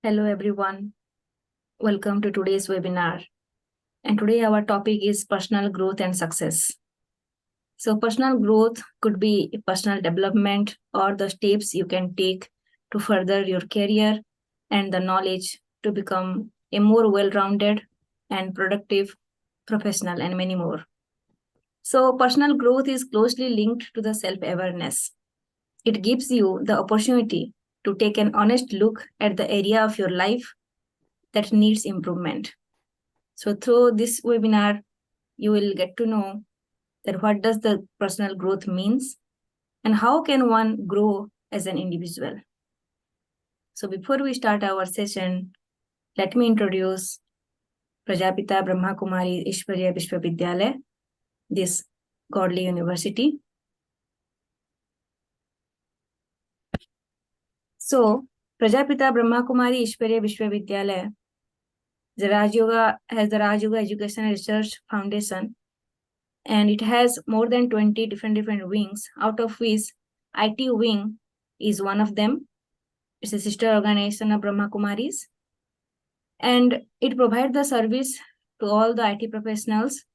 Hello everyone, welcome to today's webinar. And today our topic is personal growth and success. So personal growth could be personal development or the steps you can take to further your career and the knowledge to become a more well-rounded and productive professional and many more. So personal growth is closely linked to the self-awareness. It gives you the opportunity to take an honest look at the area of your life that needs improvement. So through this webinar, you will get to know that what does the personal growth means and how can one grow as an individual. So before we start our session, let me introduce Prajapita Brahma Kumaris Ishwariya Vishwavidyalaya, this godly university. So Prajapita Brahma Kumaris Ishwariya Vishwavidyalaya has the Raj Yoga Education and Research Foundation, and it has more than 20 different wings, out of which IT wing is one of them. It's a sister organization of Brahma Kumaris, and it provides the service to all the IT professionals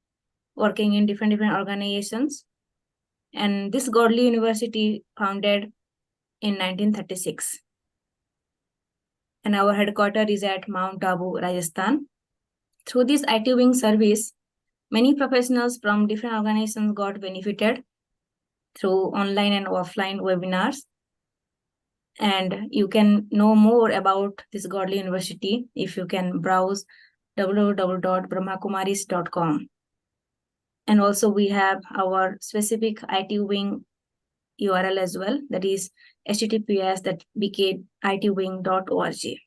working in different organizations. And this godly university founded in 1936. And our headquarters is at Mount Abu, Rajasthan. Through this IT wing service, many professionals from different organizations got benefited through online and offline webinars. And you can know more about this godly university if you can browse www.brahmakumaris.com. And also we have our specific IT wing URL as well, that is https://bkitwing.org.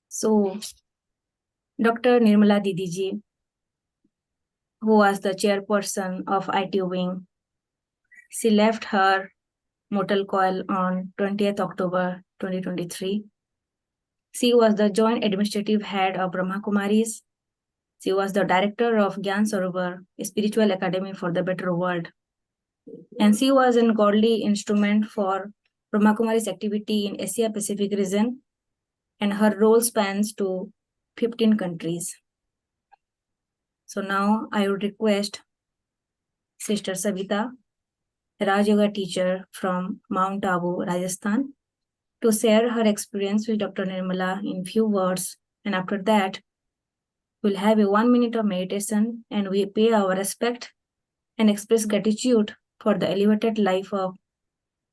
So Dr. Nirmala Didiji, who was the chairperson of IT wing, she left her mortal coil on 20th October 2023. She was the joint administrative head of Brahma Kumaris. She was the director of Gyan Sarovar, a spiritual academy for the better world. And she was a godly instrument for Brahma Kumaris activity in Asia Pacific region, and her role spans to 15 countries. So now I would request Sister Savita, a Raj Yoga teacher from Mount Abu, Rajasthan, to share her experience with Dr. Nirmala in few words. And after that, we'll have a 1 minute of meditation and we pay our respect and express gratitude for the elevated life of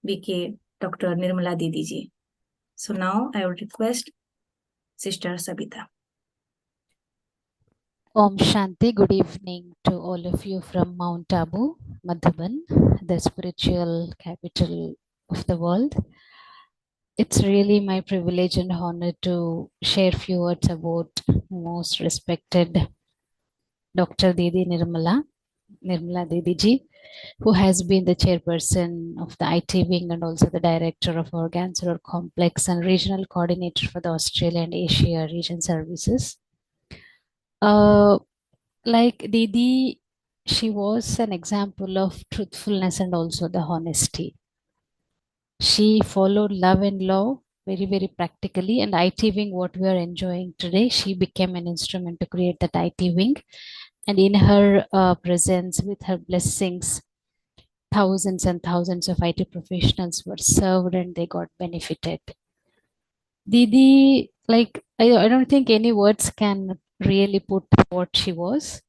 BK Dr. Nirmala Didiji. So now I would request Sister Sabita. Om Shanti, good evening to all of you from Mount Abu, Madhuban, the spiritual capital of the world. It's really my privilege and honor to share few words about most respected Dr. Didi Nirmala Didiji, who has been the chairperson of the IT wing and also the director of our Cancer Complex and regional coordinator for the Australia and Asia region services. Like Didi, she was an example of truthfulness and also the honesty. She followed love and law very practically, and IT wing, what we are enjoying today, she became an instrument to create that IT wing. And in her presence, with her blessings, thousands and thousands of IT professionals were served and they got benefited. Didi, like, I don't think any words can really put what she was.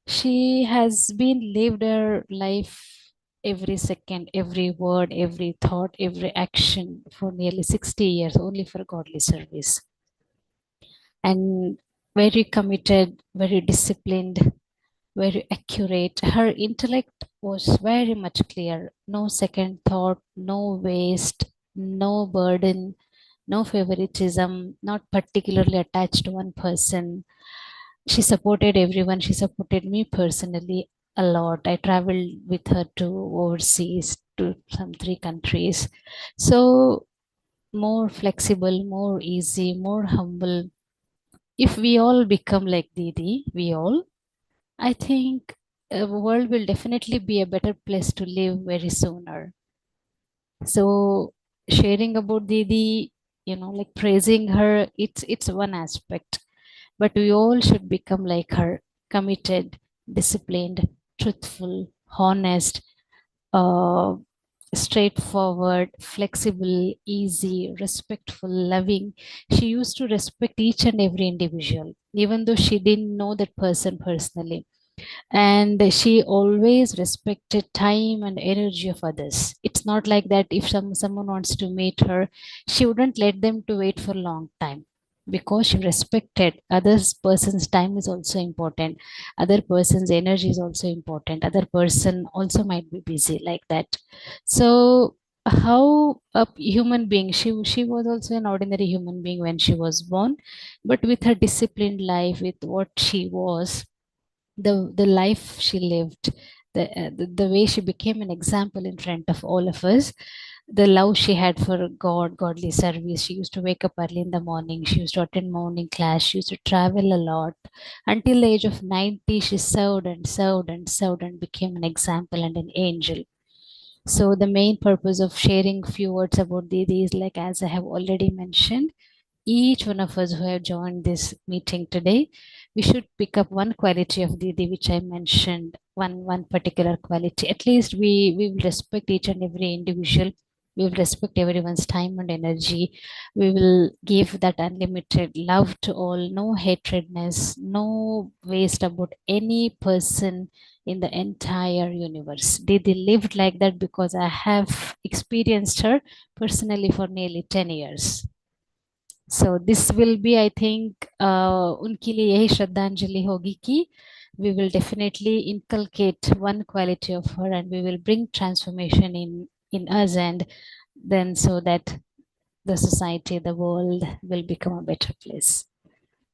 She has been lived her life every second, every word, every thought, every action for nearly 60 years only for godly service. And very committed, very disciplined, very accurate. Her intellect was very much clear. No second thought, no waste, no burden, no favoritism, not particularly attached to one person. She supported everyone. She supported me personally a lot. I traveled with her to overseas to some 3 countries. So more flexible, more easy, more humble. If we all become like Didi, I think the world will definitely be a better place to live very sooner. So sharing about Didi, like praising her, it's one aspect, but we all should become like her, committed, disciplined, truthful, honest, uh, straightforward, flexible, easy, respectful, loving. She used to respect each and every individual, even though she didn't know that person personally. And she always respected time and energy of others. It's not like that if someone wants to meet her, she wouldn't let them to wait for a long time, because she respected others person's time is also important, other person's energy is also important, other person also might be busy like that. So how a human being, she was also an ordinary human being when she was born, but with her disciplined life, with what she was, the life she lived, the way she became an example in front of all of us, the love she had for God, godly service. She used to wake up early in the morning. She used to attend morning class. She used to travel a lot. Until the age of 90, she served and served and served and became an example and an angel. So the main purpose of sharing few words about Didi is, like as I have already mentioned, each one of us who have joined this meeting today, we should pick up one quality of Didi, which I mentioned, one particular quality. At least we will respect each and every individual. We will respect everyone's time and energy. We will give that unlimited love to all, no hatredness, no waste about any person in the entire universe. Didi lived like that because I have experienced her personally for nearly 10 years. So this will be, I think, उनके लिए यही श्रद्धांजलि होगी कि we will definitely inculcate one quality of her, and we will bring transformation in us, and then so that the society, the world will become a better place.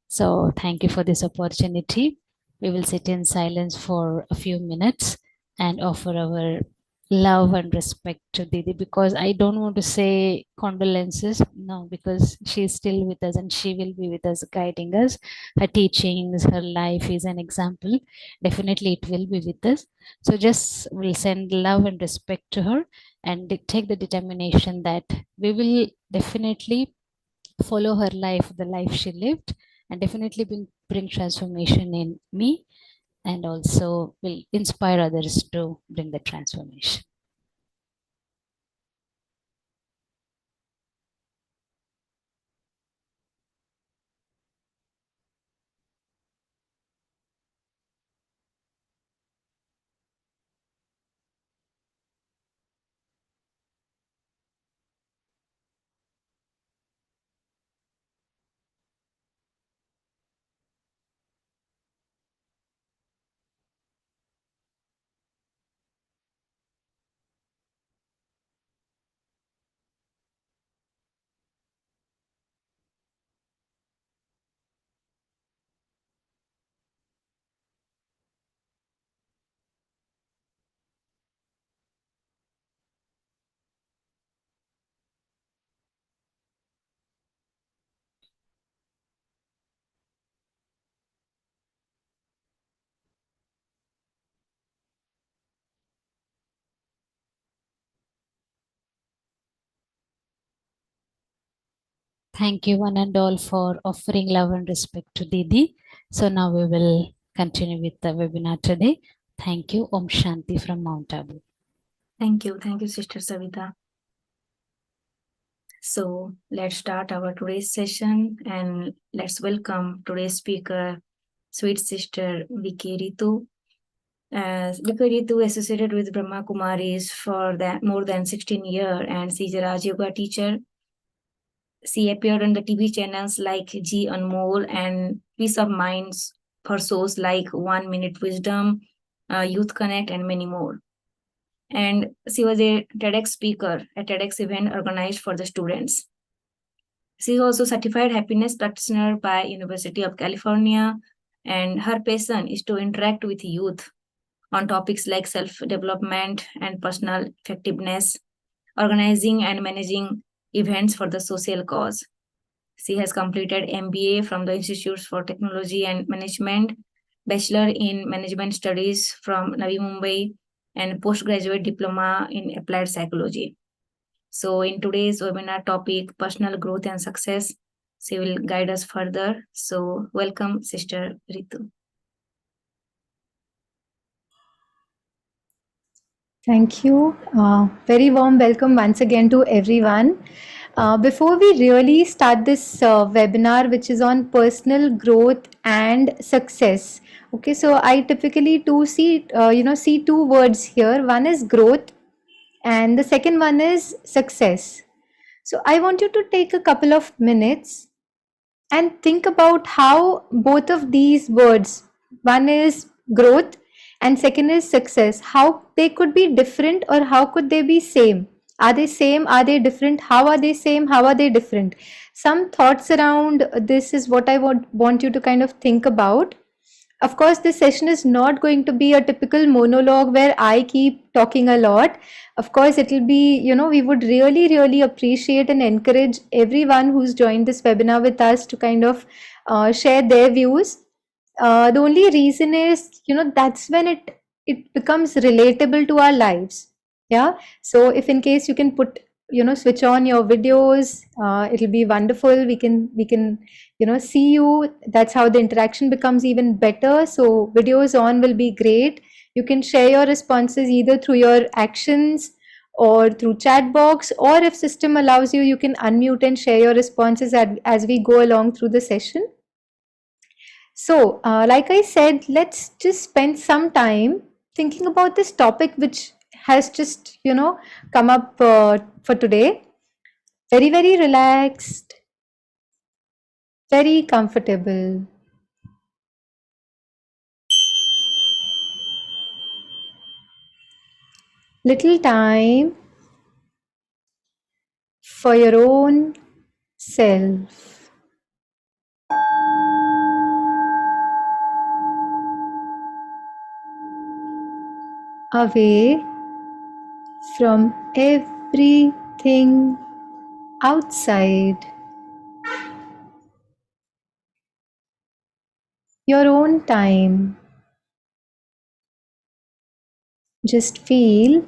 So thank you for this opportunity. We will sit in silence for a few minutes and offer our love and respect to Didi, because I don't want to say condolences, no, because she is still with us and she will be with us, guiding us. Her teachings, her life is an example. Definitely, it will be with us. So just we'll send love and respect to her, and take the determination that we will definitely follow her life, the life she lived, and definitely bring transformation in me, and also will inspire others to bring the transformation. Thank you, one and all, for offering love and respect to Didi. So now we will continue with the webinar today. Thank you. Om Shanti from Mount Abu. Thank you, Sister Savita. So let's start our today's session, and let's welcome today's speaker, sweet sister Vicky Ritu. Vicky Ritu associated with Brahma Kumaris for more than 16 years, and she's a Raj Yoga teacher. She appeared on the TV channels like G Anmol and Peace of Minds for shows like 1 Minute Wisdom, Youth Connect, and many more. And she was a TEDx speaker at TEDx event organized for the students. She is also certified happiness practitioner by University of California, and her passion is to interact with youth on topics like self-development and personal effectiveness, organizing and managing events for the social cause. She has completed MBA from the Institute for Technology and Management, Bachelor in Management Studies from Navi Mumbai, and postgraduate diploma in applied psychology. So in today's webinar topic, personal growth and success, she will guide us further. So welcome, Sister Ritu. Thank you. Very warm welcome once again to everyone. Before we really start this webinar, which is on personal growth and success, okay. So I typically see two words here. One is growth, and the second one is success. So I want you to take a couple of minutes and think about how both of these words, one is growth and second is success, how they could be different or how could they be same. Are they same, are they different, how are they same, how are they different? Some thoughts around this is what I want you to kind of think about. Of course, this session is not going to be a typical monologue where I keep talking a lot. Of course, it will be, we would really, really appreciate and encourage everyone who's joined this webinar with us to kind of share their views. The only reason is, that's when it becomes relatable to our lives. Yeah. So if in case you can put, switch on your videos, it'll be wonderful. We can see you. That's how the interaction becomes even better. So videos on will be great. You can share your responses either through your actions or through chat box, or if system allows you, you can unmute and share your responses as we go along through the session. So like I said, let's just spend some time thinking about this topic which has just come up for today. Very, very relaxed, very comfortable. Little time for your own self. Away from everything outside. Your own time. Just feel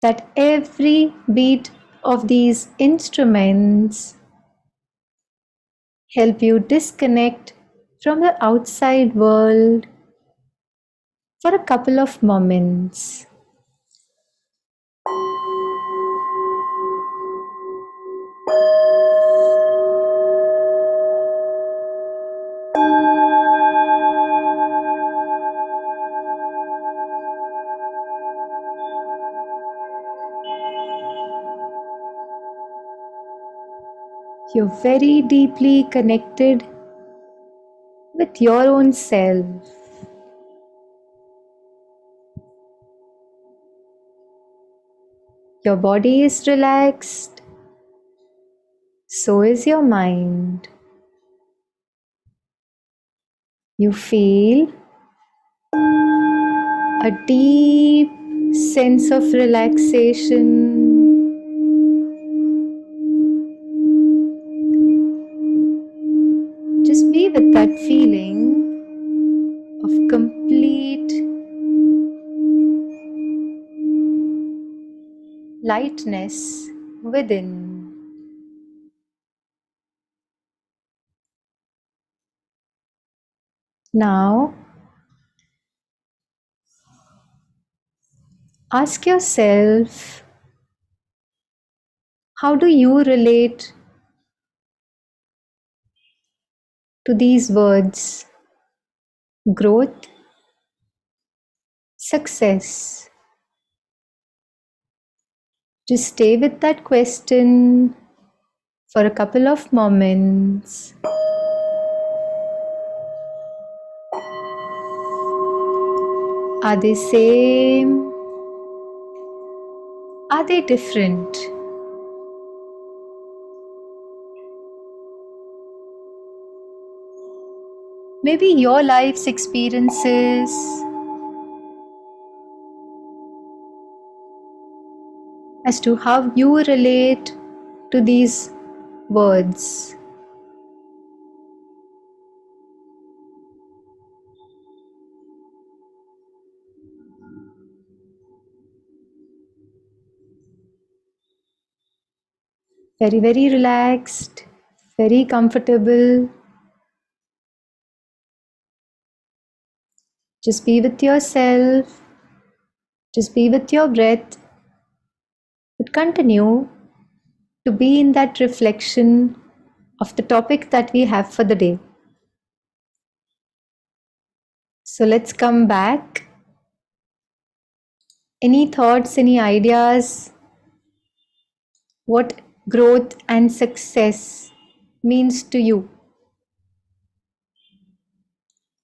that every beat of these instruments help you disconnect from the outside world for a couple of moments. You're very deeply connected with your own self. Your body is relaxed, so is your mind. You feel a deep sense of relaxation. Just be with that feeling of complete lightness within. Now, ask yourself, how do you relate to these words? Growth, success. Just stay with that question for a couple of moments. Are they same? Are they different? Maybe your life's experiences as to how you relate to these words. Very, very relaxed, very comfortable. Just be with yourself, just be with your breath, but continue to be in that reflection of the topic that we have for the day. So let's come back. Any thoughts, any ideas? What growth and success means to you?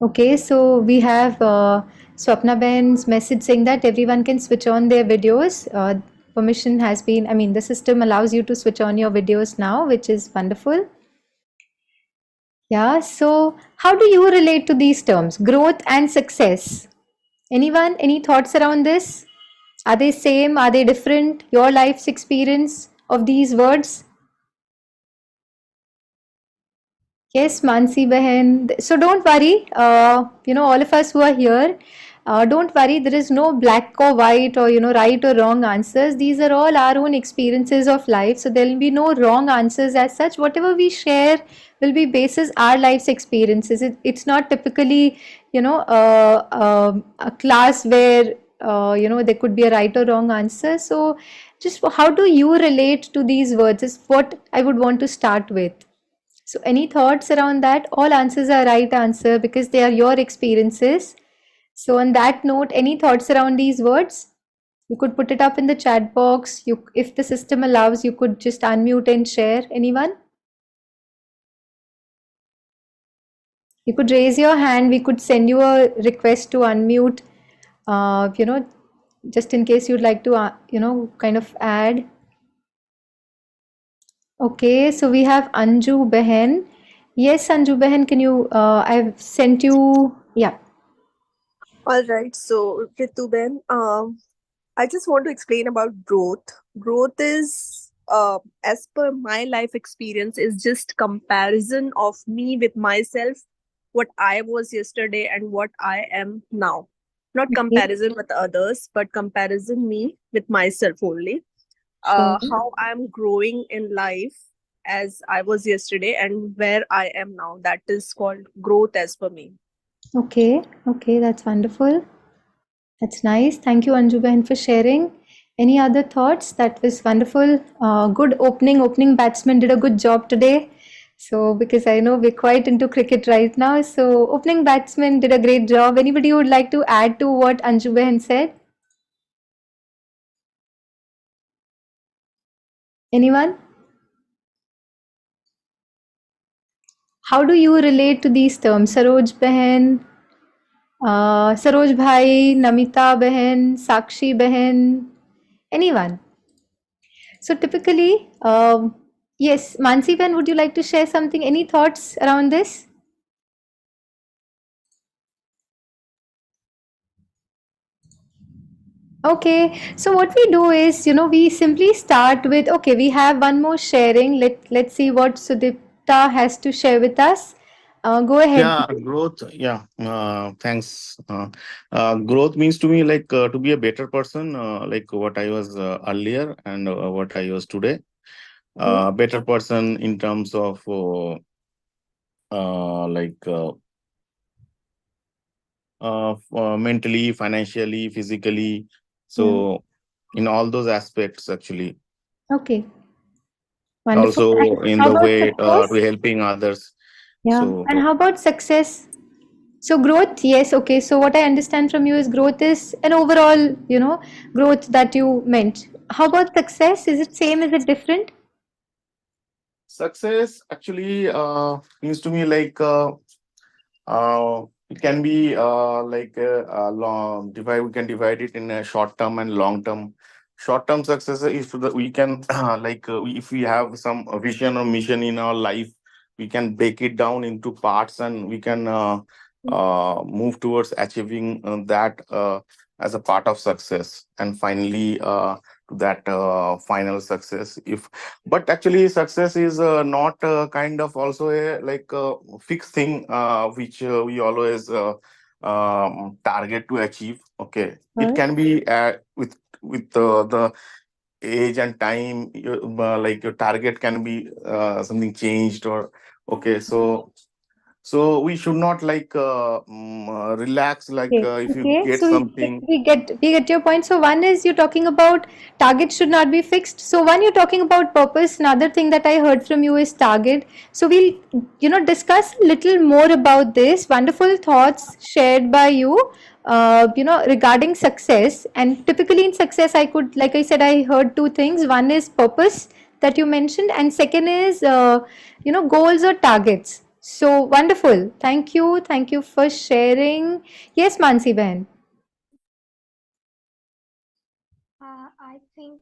Okay, so we have Swapna Ben's message saying that everyone can switch on their videos. Permission has been, I mean, the system allows you to switch on your videos now, which is wonderful. Yeah, so how do you relate to these terms, growth and success? Anyone, any thoughts around this? Are they same? Are they different? Your life's experience of these words? Yes, Mansi Behan. So don't worry, all of us who are here, don't worry, there is no black or white or, right or wrong answers. These are all our own experiences of life. So there will be no wrong answers as such. Whatever we share will be basis our life's experiences. It's not typically, a class where, there could be a right or wrong answer. So just how do you relate to these words is what I would want to start with. So, any thoughts around that? All answers are right answer because they are your experiences. So, on that note, any thoughts around these words? You could put it up in the chat box. If the system allows, you could just unmute and share. Anyone? You could raise your hand. We could send you a request to unmute. Uh, you know, just in case you'd like to, kind of add. Okay, so we have Anju Behen. Yes, Anju Behen, can you? I've sent you. Yeah. All right, so Ritu Ben, I just want to explain about growth. Growth is, as per my life experience, is just comparison of me with myself, what I was yesterday and what I am now. Not Okay. comparison with others, but comparison me with myself only. Sure. How I'm growing in life as I was yesterday and where I am now. That is called growth as per me. Okay, okay, that's wonderful. That's nice. Thank you, Anju Behan, for sharing. Any other thoughts? That was wonderful. Good opening. Opening batsman did a good job today. So, because I know we're quite into cricket right now, so opening batsman did a great job. Anybody would like to add to what Anju Behan said? Anyone? How do you relate to these terms? Saroj Behan, Saroj Bhai, Namita Behan, Sakshi Behan, anyone? So typically, yes, Mansi Ben, would you like to share something? Any thoughts around this? Okay, so what we do is, we simply start with, okay, we have one more sharing. Let's see what Sudipta has to share with us. Go ahead. Yeah, growth. Yeah, thanks. Growth means to me like to be a better person, like what I was earlier and what I was today. Okay. Better person in terms of like mentally, financially, physically. Yeah. So in all those aspects, actually, Okay. Wonderful. also And in how the about way to success? helping others. Yeah. So And how about success? So growth, yes, okay. So what I understand from you is growth is an overall, growth that you meant. How about success? Is it same? Is it different? success actually means to me like. It can be like long divide. We can divide it in a short term and long term. Short term success is we can if we have some vision or mission in our life, we can break it down into parts and we can move towards achieving that as a part of success and finally to that final success. If but actually success is not kind of also a like fixed thing which we always target to achieve. Okay, it Sure. can be with the age and time, like your target can be something changed, or okay. So we should not like relax, like Okay, if you okay. get So something. we get your point. So one is you're talking about target should not be fixed. So one you're talking about purpose. Another thing that I heard from you is target. So we'll discuss a little more about this. Wonderful thoughts shared by you. Regarding success, and typically in success, like I said, I heard two things. One is purpose that you mentioned, and second is goals or targets. So wonderful. Thank you for sharing. Yes, Mansi Behan. I think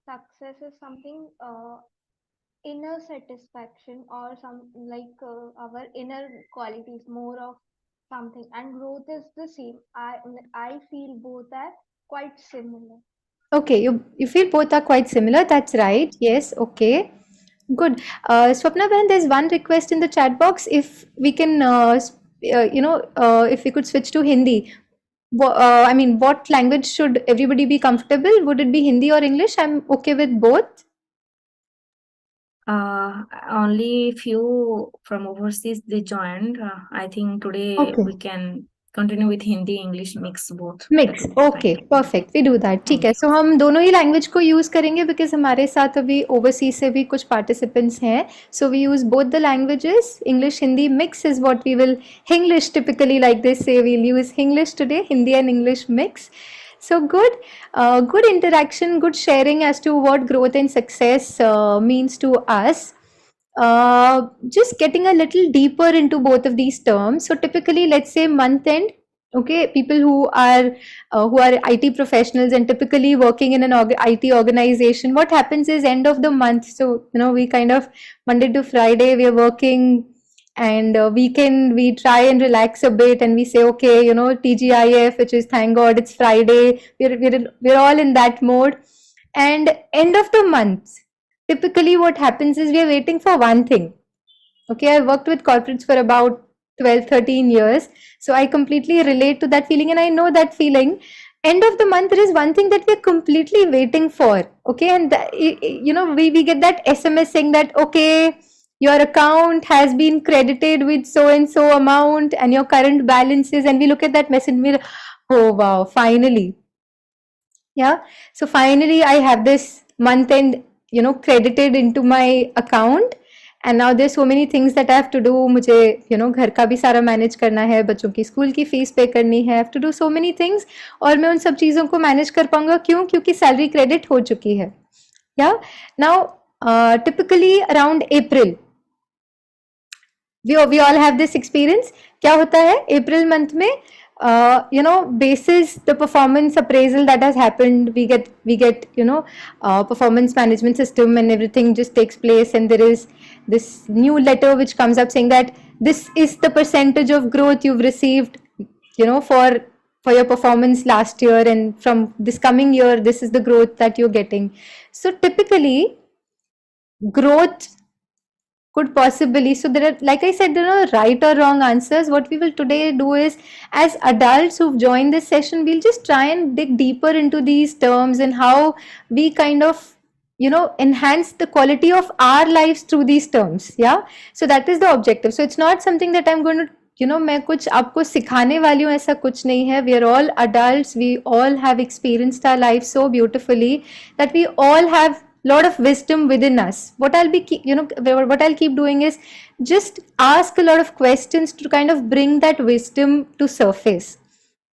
success is something inner satisfaction or some our inner qualities more of something, and growth is the same. I feel both are quite similar. Okay, you feel both are quite similar. That's right. Yes. Okay. Good. Swapna Behan, there's one request in the chat box. If we can, if we could switch to Hindi. I mean, what language should everybody be comfortable? Would it be Hindi or English? I'm okay with both. Only few from overseas they joined. I think today Okay. we can continue with Hindi, English mix both. Mix okay perfect we do that ठीक है so हम दोनों ही language को use करेंगे because हमारे साथ अभी ओवरसीज से भी कुछ पार्टिसिपेंट्स हैं so we use both the languages English Hindi mix is what we will Hinglish typically like this say we'll use Hinglish today Hindi and English mix so good interaction, good sharing as to what growth and success means to us. Just getting a little deeper into both of these terms. So typically, let's say month end. Okay, people who are IT professionals and typically working in an IT organization. What happens is end of the month. So we kind of Monday to Friday we are working, and weekend we try and relax a bit, and we say okay, TGIF, which is thank God it's Friday. We're all in that mode, and end of the month typically what happens is we are waiting for one thing. Okay, I worked with corporates for about 12-13 years, so I completely relate to that feeling, and I know that feeling. End of the month, there is one thing that we're completely waiting for. Okay, and we get that SMS saying that okay, your account has been credited with so and so amount and your current balances, and we look at that message and we're, oh wow, finally. Yeah, so finally I have this month end credited into my account, and now there's so many things that I have to do. मुझे घर का भी सारा manage करना है, बच्चों की school की फीस पे करनी है, I have to do so many things, और मैं उन सब चीज़ों को मैनेज कर पाऊंगा क्यों? क्योंकि सैलरी क्रेडिट हो चुकी है. Yeah, now typically around April we all have this experience. क्या होता है अप्रैल मंथ में basis the performance appraisal that has happened, we get performance management system, and everything just takes place, and there is this new letter which comes up saying that this is the percentage of growth you've received for your performance last year, and from this coming year this is the growth that you're getting. So typically growth could possibly, so there are, like I said, there are right or wrong answers. What we will today do is, as adults who've joined this session, we'll just try and dig deeper into these terms and how we kind of enhance the quality of our lives through these terms. Yeah, so that is the objective. So it's not something that I'm going to मैं कुछ आपको सिखाने वाली हूँ, ऐसा कुछ नहीं है. We are all adults, we all have experienced our life so beautifully that we all have lot of wisdom within us. What I'll keep doing is just ask a lot of questions to kind of bring that wisdom to surface.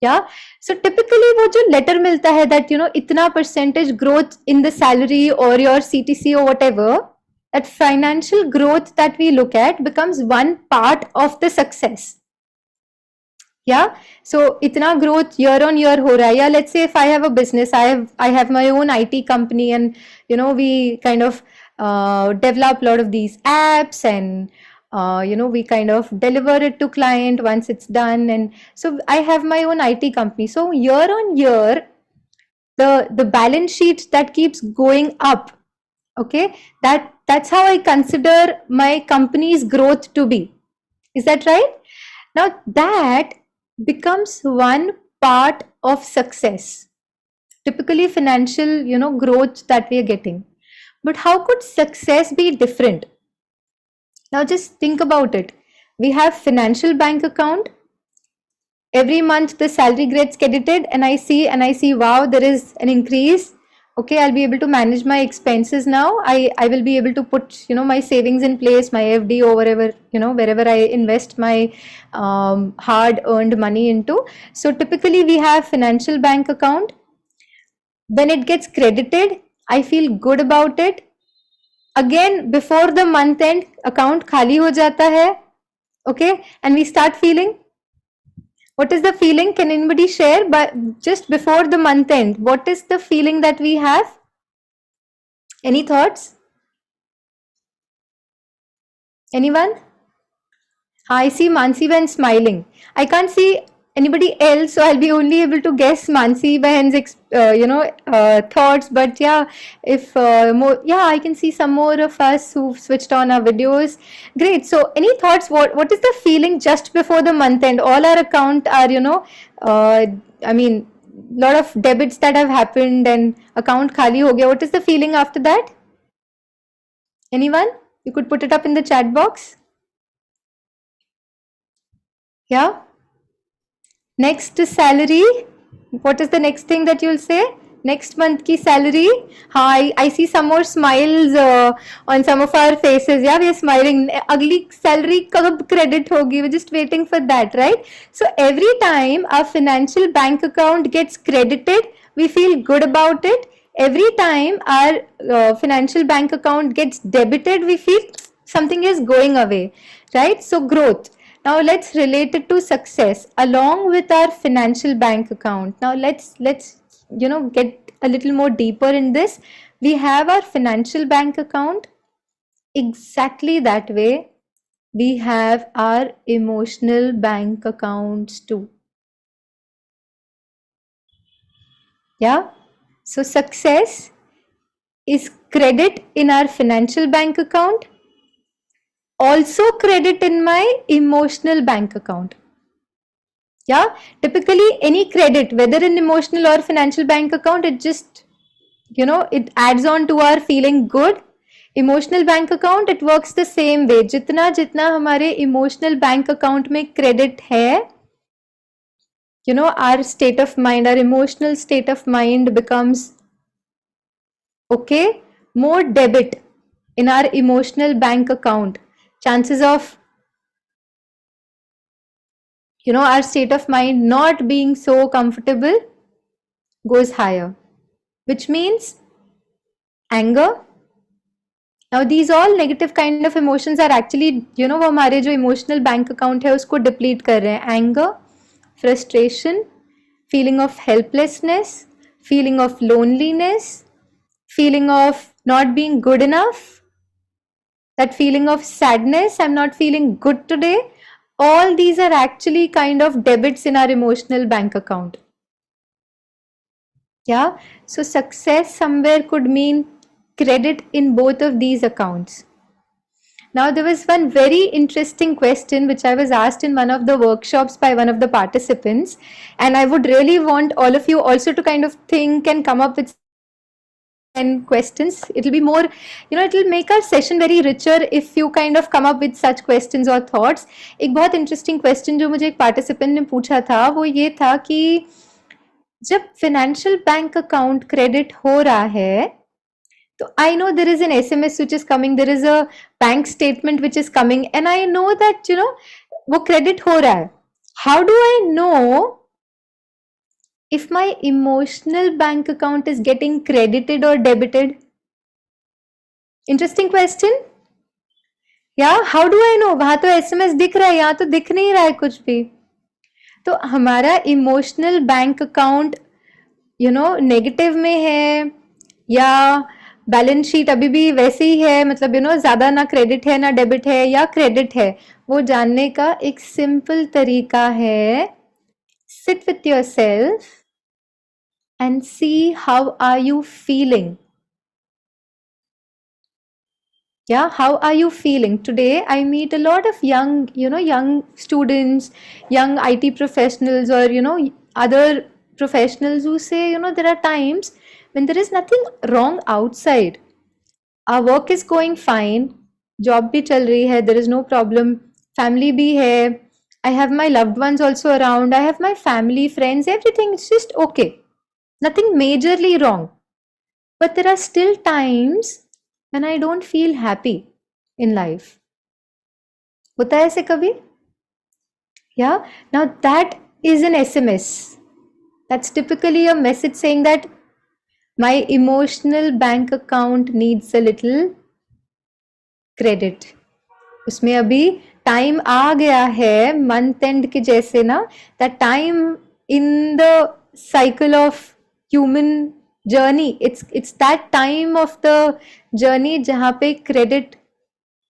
Yeah, so typically वो जो letter मिलता है that इतना percentage growth in the salary or your CTC or whatever, that financial growth that we look at becomes one part of the success. Yeah, so itna growth year on year ho raha hai. Yeah, let's say if I have a business, I have my own IT company, and we kind of develop a lot of these apps, and we kind of deliver it to client once it's done, and so I have my own IT company. So year on year, the balance sheet that keeps going up. Okay, that's how I consider my company's growth to be. Is that right? Now that becomes one part of success. typically financial growth that we are getting. But how could success be different? Now just think about it. We have financial bank account. Every month the salary gets credited and I see, wow, there is an increase. Okay, I'll be able to manage my expenses now. I will be able to put my savings in place, my FD or wherever I invest my hard earned money into. So typically we have financial bank account. When it gets credited, I feel good about it. Again, before the month end, account khali ho jata hai. Okay, and we start feeling, what is the feeling? Can anybody share? But just before the month end, what is the feeling that we have? Any thoughts? Anyone? I see Mansi Bahan smiling. I can't see anybody else, so I'll be only able to guess Mansi Bahan's thoughts. But yeah, if more, yeah, I can see some more of us who've switched on our videos. Great. So, any thoughts? What is the feeling just before the month end? All our account are I mean, lot of debits that have happened and account khali ho gaya. What is the feeling after that? Anyone? You could put it up in the chat box. Yeah. Next salary. What is the next thing that you'll say? Next month ki salary. Hi, I see some more smiles on some of our faces. Yeah, we are smiling. Agli salary kab credit hogi? We're just waiting for that, right? So every time our financial bank account gets credited, we feel good about it. Every time our financial bank account gets debited, we feel something is going away, right? So growth. Now let's relate it to success along with our financial bank account. Now let's get a little more deeper in this. We have our financial bank account. Exactly that way, we have our emotional bank accounts too. Yeah. So success is credit in our financial bank account, also credit in my emotional bank account. Yeah, typically any credit, whether in emotional or financial bank account, it just, it adds on to our feeling good. Emotional bank account, it works the same way. जितना जितना हमारे emotional bank account में credit है, our state of mind, our emotional state of mind becomes okay. More debit in our emotional bank account, chances of our state of mind not being so comfortable goes higher, which means anger. Now these all negative kind of emotions are actually वो हमारे जो emotional bank account है उसको deplete कर रहे हैं. Anger, frustration, feeling of helplessness, feeling of loneliness, feeling of not being good enough, that feeling of sadness, I'm not feeling good today. All these are actually kind of debits in our emotional bank account. Yeah, so success somewhere could mean credit in both of these accounts. Now there was one very interesting question which I was asked in one of the workshops by one of the participants, and I would really want all of you also to kind of think and come up with and questions. It'll be more, it'll make our session very richer if you kind of come up with such questions or thoughts. एक बहुत interesting question जो मुझे एक participant ने पूछा था वो ये था कि जब financial bank account credit हो रहा है तो I know there is an SMS which is coming, there is a bank statement which is coming, and I know that वो credit हो रहा है. How do I know if my emotional bank account is getting credited or debited? Interesting question. Yeah, how do I know? वहां तो SMS दिख रहा है, यहाँ तो दिख नहीं रहा है कुछ भी. तो हमारा इमोशनल बैंक अकाउंट नेगेटिव में है या बैलेंस शीट अभी भी वैसे ही है, मतलब ज्यादा ना क्रेडिट है ना डेबिट है या क्रेडिट है, वो जानने का एक सिंपल तरीका है. Sit with yourself and see how are you feeling. Yeah, how are you feeling? Today I meet a lot of young students, young IT professionals or other professionals who say, there are times when there is nothing wrong outside. Our work is going fine, job bhi chal rahi hai, there is no problem, family bhi hai, I have my loved ones also around, I have my family, friends, everything is just okay. Nothing majorly wrong. But there are still times when I don't feel happy in life. होता है ऐसे कभी? Yeah. Now that is an SMS. That's typically a message saying that my emotional bank account needs a little credit. उसमें अभी time आ गया है month and के जैसे ना, that time in the cycle of human journey, it's that time of the journey जहाँ पे credit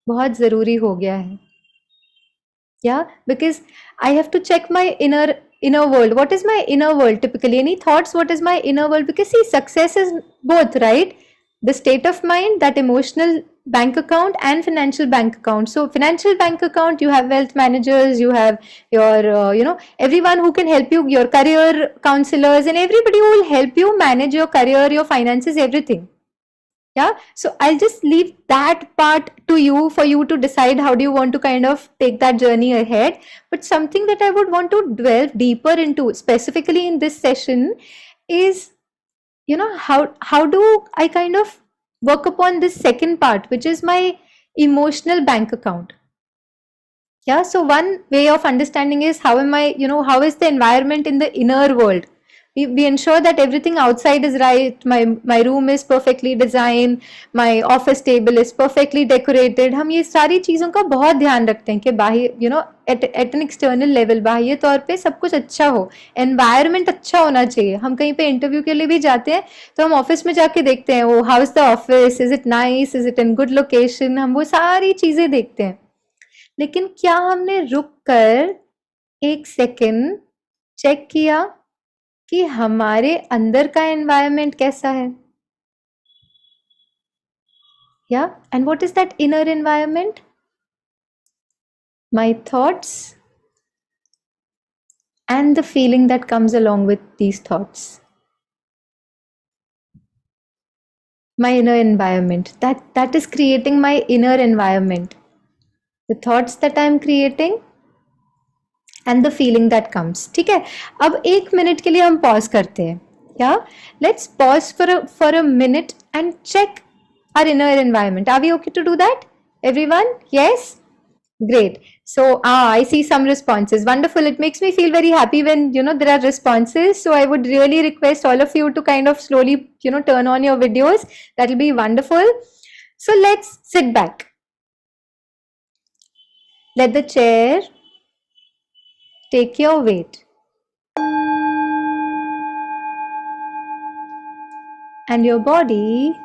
बहुत जरूरी हो गया है. Yeah, because I have to check my inner world. What is my inner world typically? Any thoughts? What is my inner world? Because see, success is both, right? The state of mind, that emotional bank account, and financial bank account. So financial bank account, you have wealth managers, you have your everyone who can help you, your career counselors, and everybody who will help you manage your career, your finances, everything. Yeah, so I'll just leave that part to you, for you to decide how do you want to kind of take that journey ahead. But something that I would want to delve deeper into specifically in this session is, how do I kind of work upon this second part, which is my emotional bank account. Yeah, so one way of understanding is how am I, how is the environment in the inner world. We ensure that everything outside is right. My room is perfectly designed, my office table is perfectly decorated. हम ये सारी चीज़ों का बहुत ध्यान रखते हैं कि बाहर at an external level, बाह्य तौर पे सब कुछ अच्छा हो, environment अच्छा होना चाहिए. हम कहीं पे इंटरव्यू के लिए भी जाते हैं तो हम ऑफिस में जाके देखते हैं वो how is the office, is it nice, is it in good location, हम वो सारी चीज़ें देखते हैं. लेकिन क्या हमने रुक कर एक सेकंड चेक किया कि हमारे अंदर का एनवायरनमेंट कैसा है? Yeah, and what is that inner environment? My thoughts and the feeling that comes along with these thoughts. My inner environment, that is creating my inner environment. The thoughts that I am creating and the feeling that comes. ठीक है, अब 1 minute के लिए हम pause करते हैं. Yeah, let's pause for a minute and check our inner environment. Are we okay to do that? Everyone? Yes? Great. So I see some responses. Wonderful. It makes me feel very happy when there are responses. So I would really request all of you to kind of slowly turn on your videos. That will be wonderful. So let's sit back. Let the chair take your weight. And your body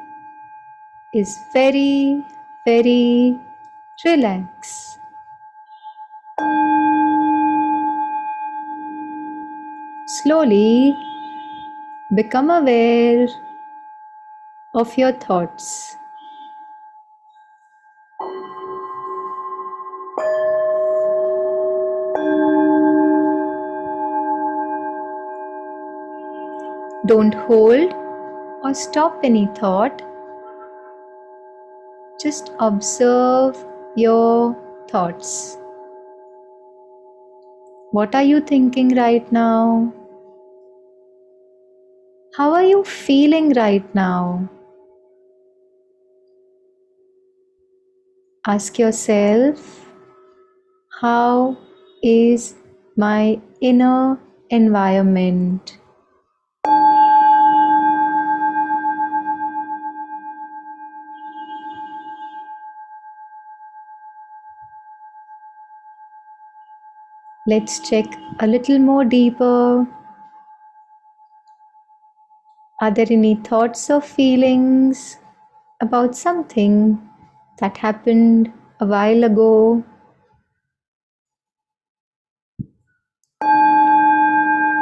is very, very relaxed. Slowly become aware of your thoughts. Don't hold or stop any thought. Just observe your thoughts. What are you thinking right now? How are you feeling right now? Ask yourself, how is my inner environment? Let's check a little more deeper. Are there any thoughts or feelings about something that happened a while ago?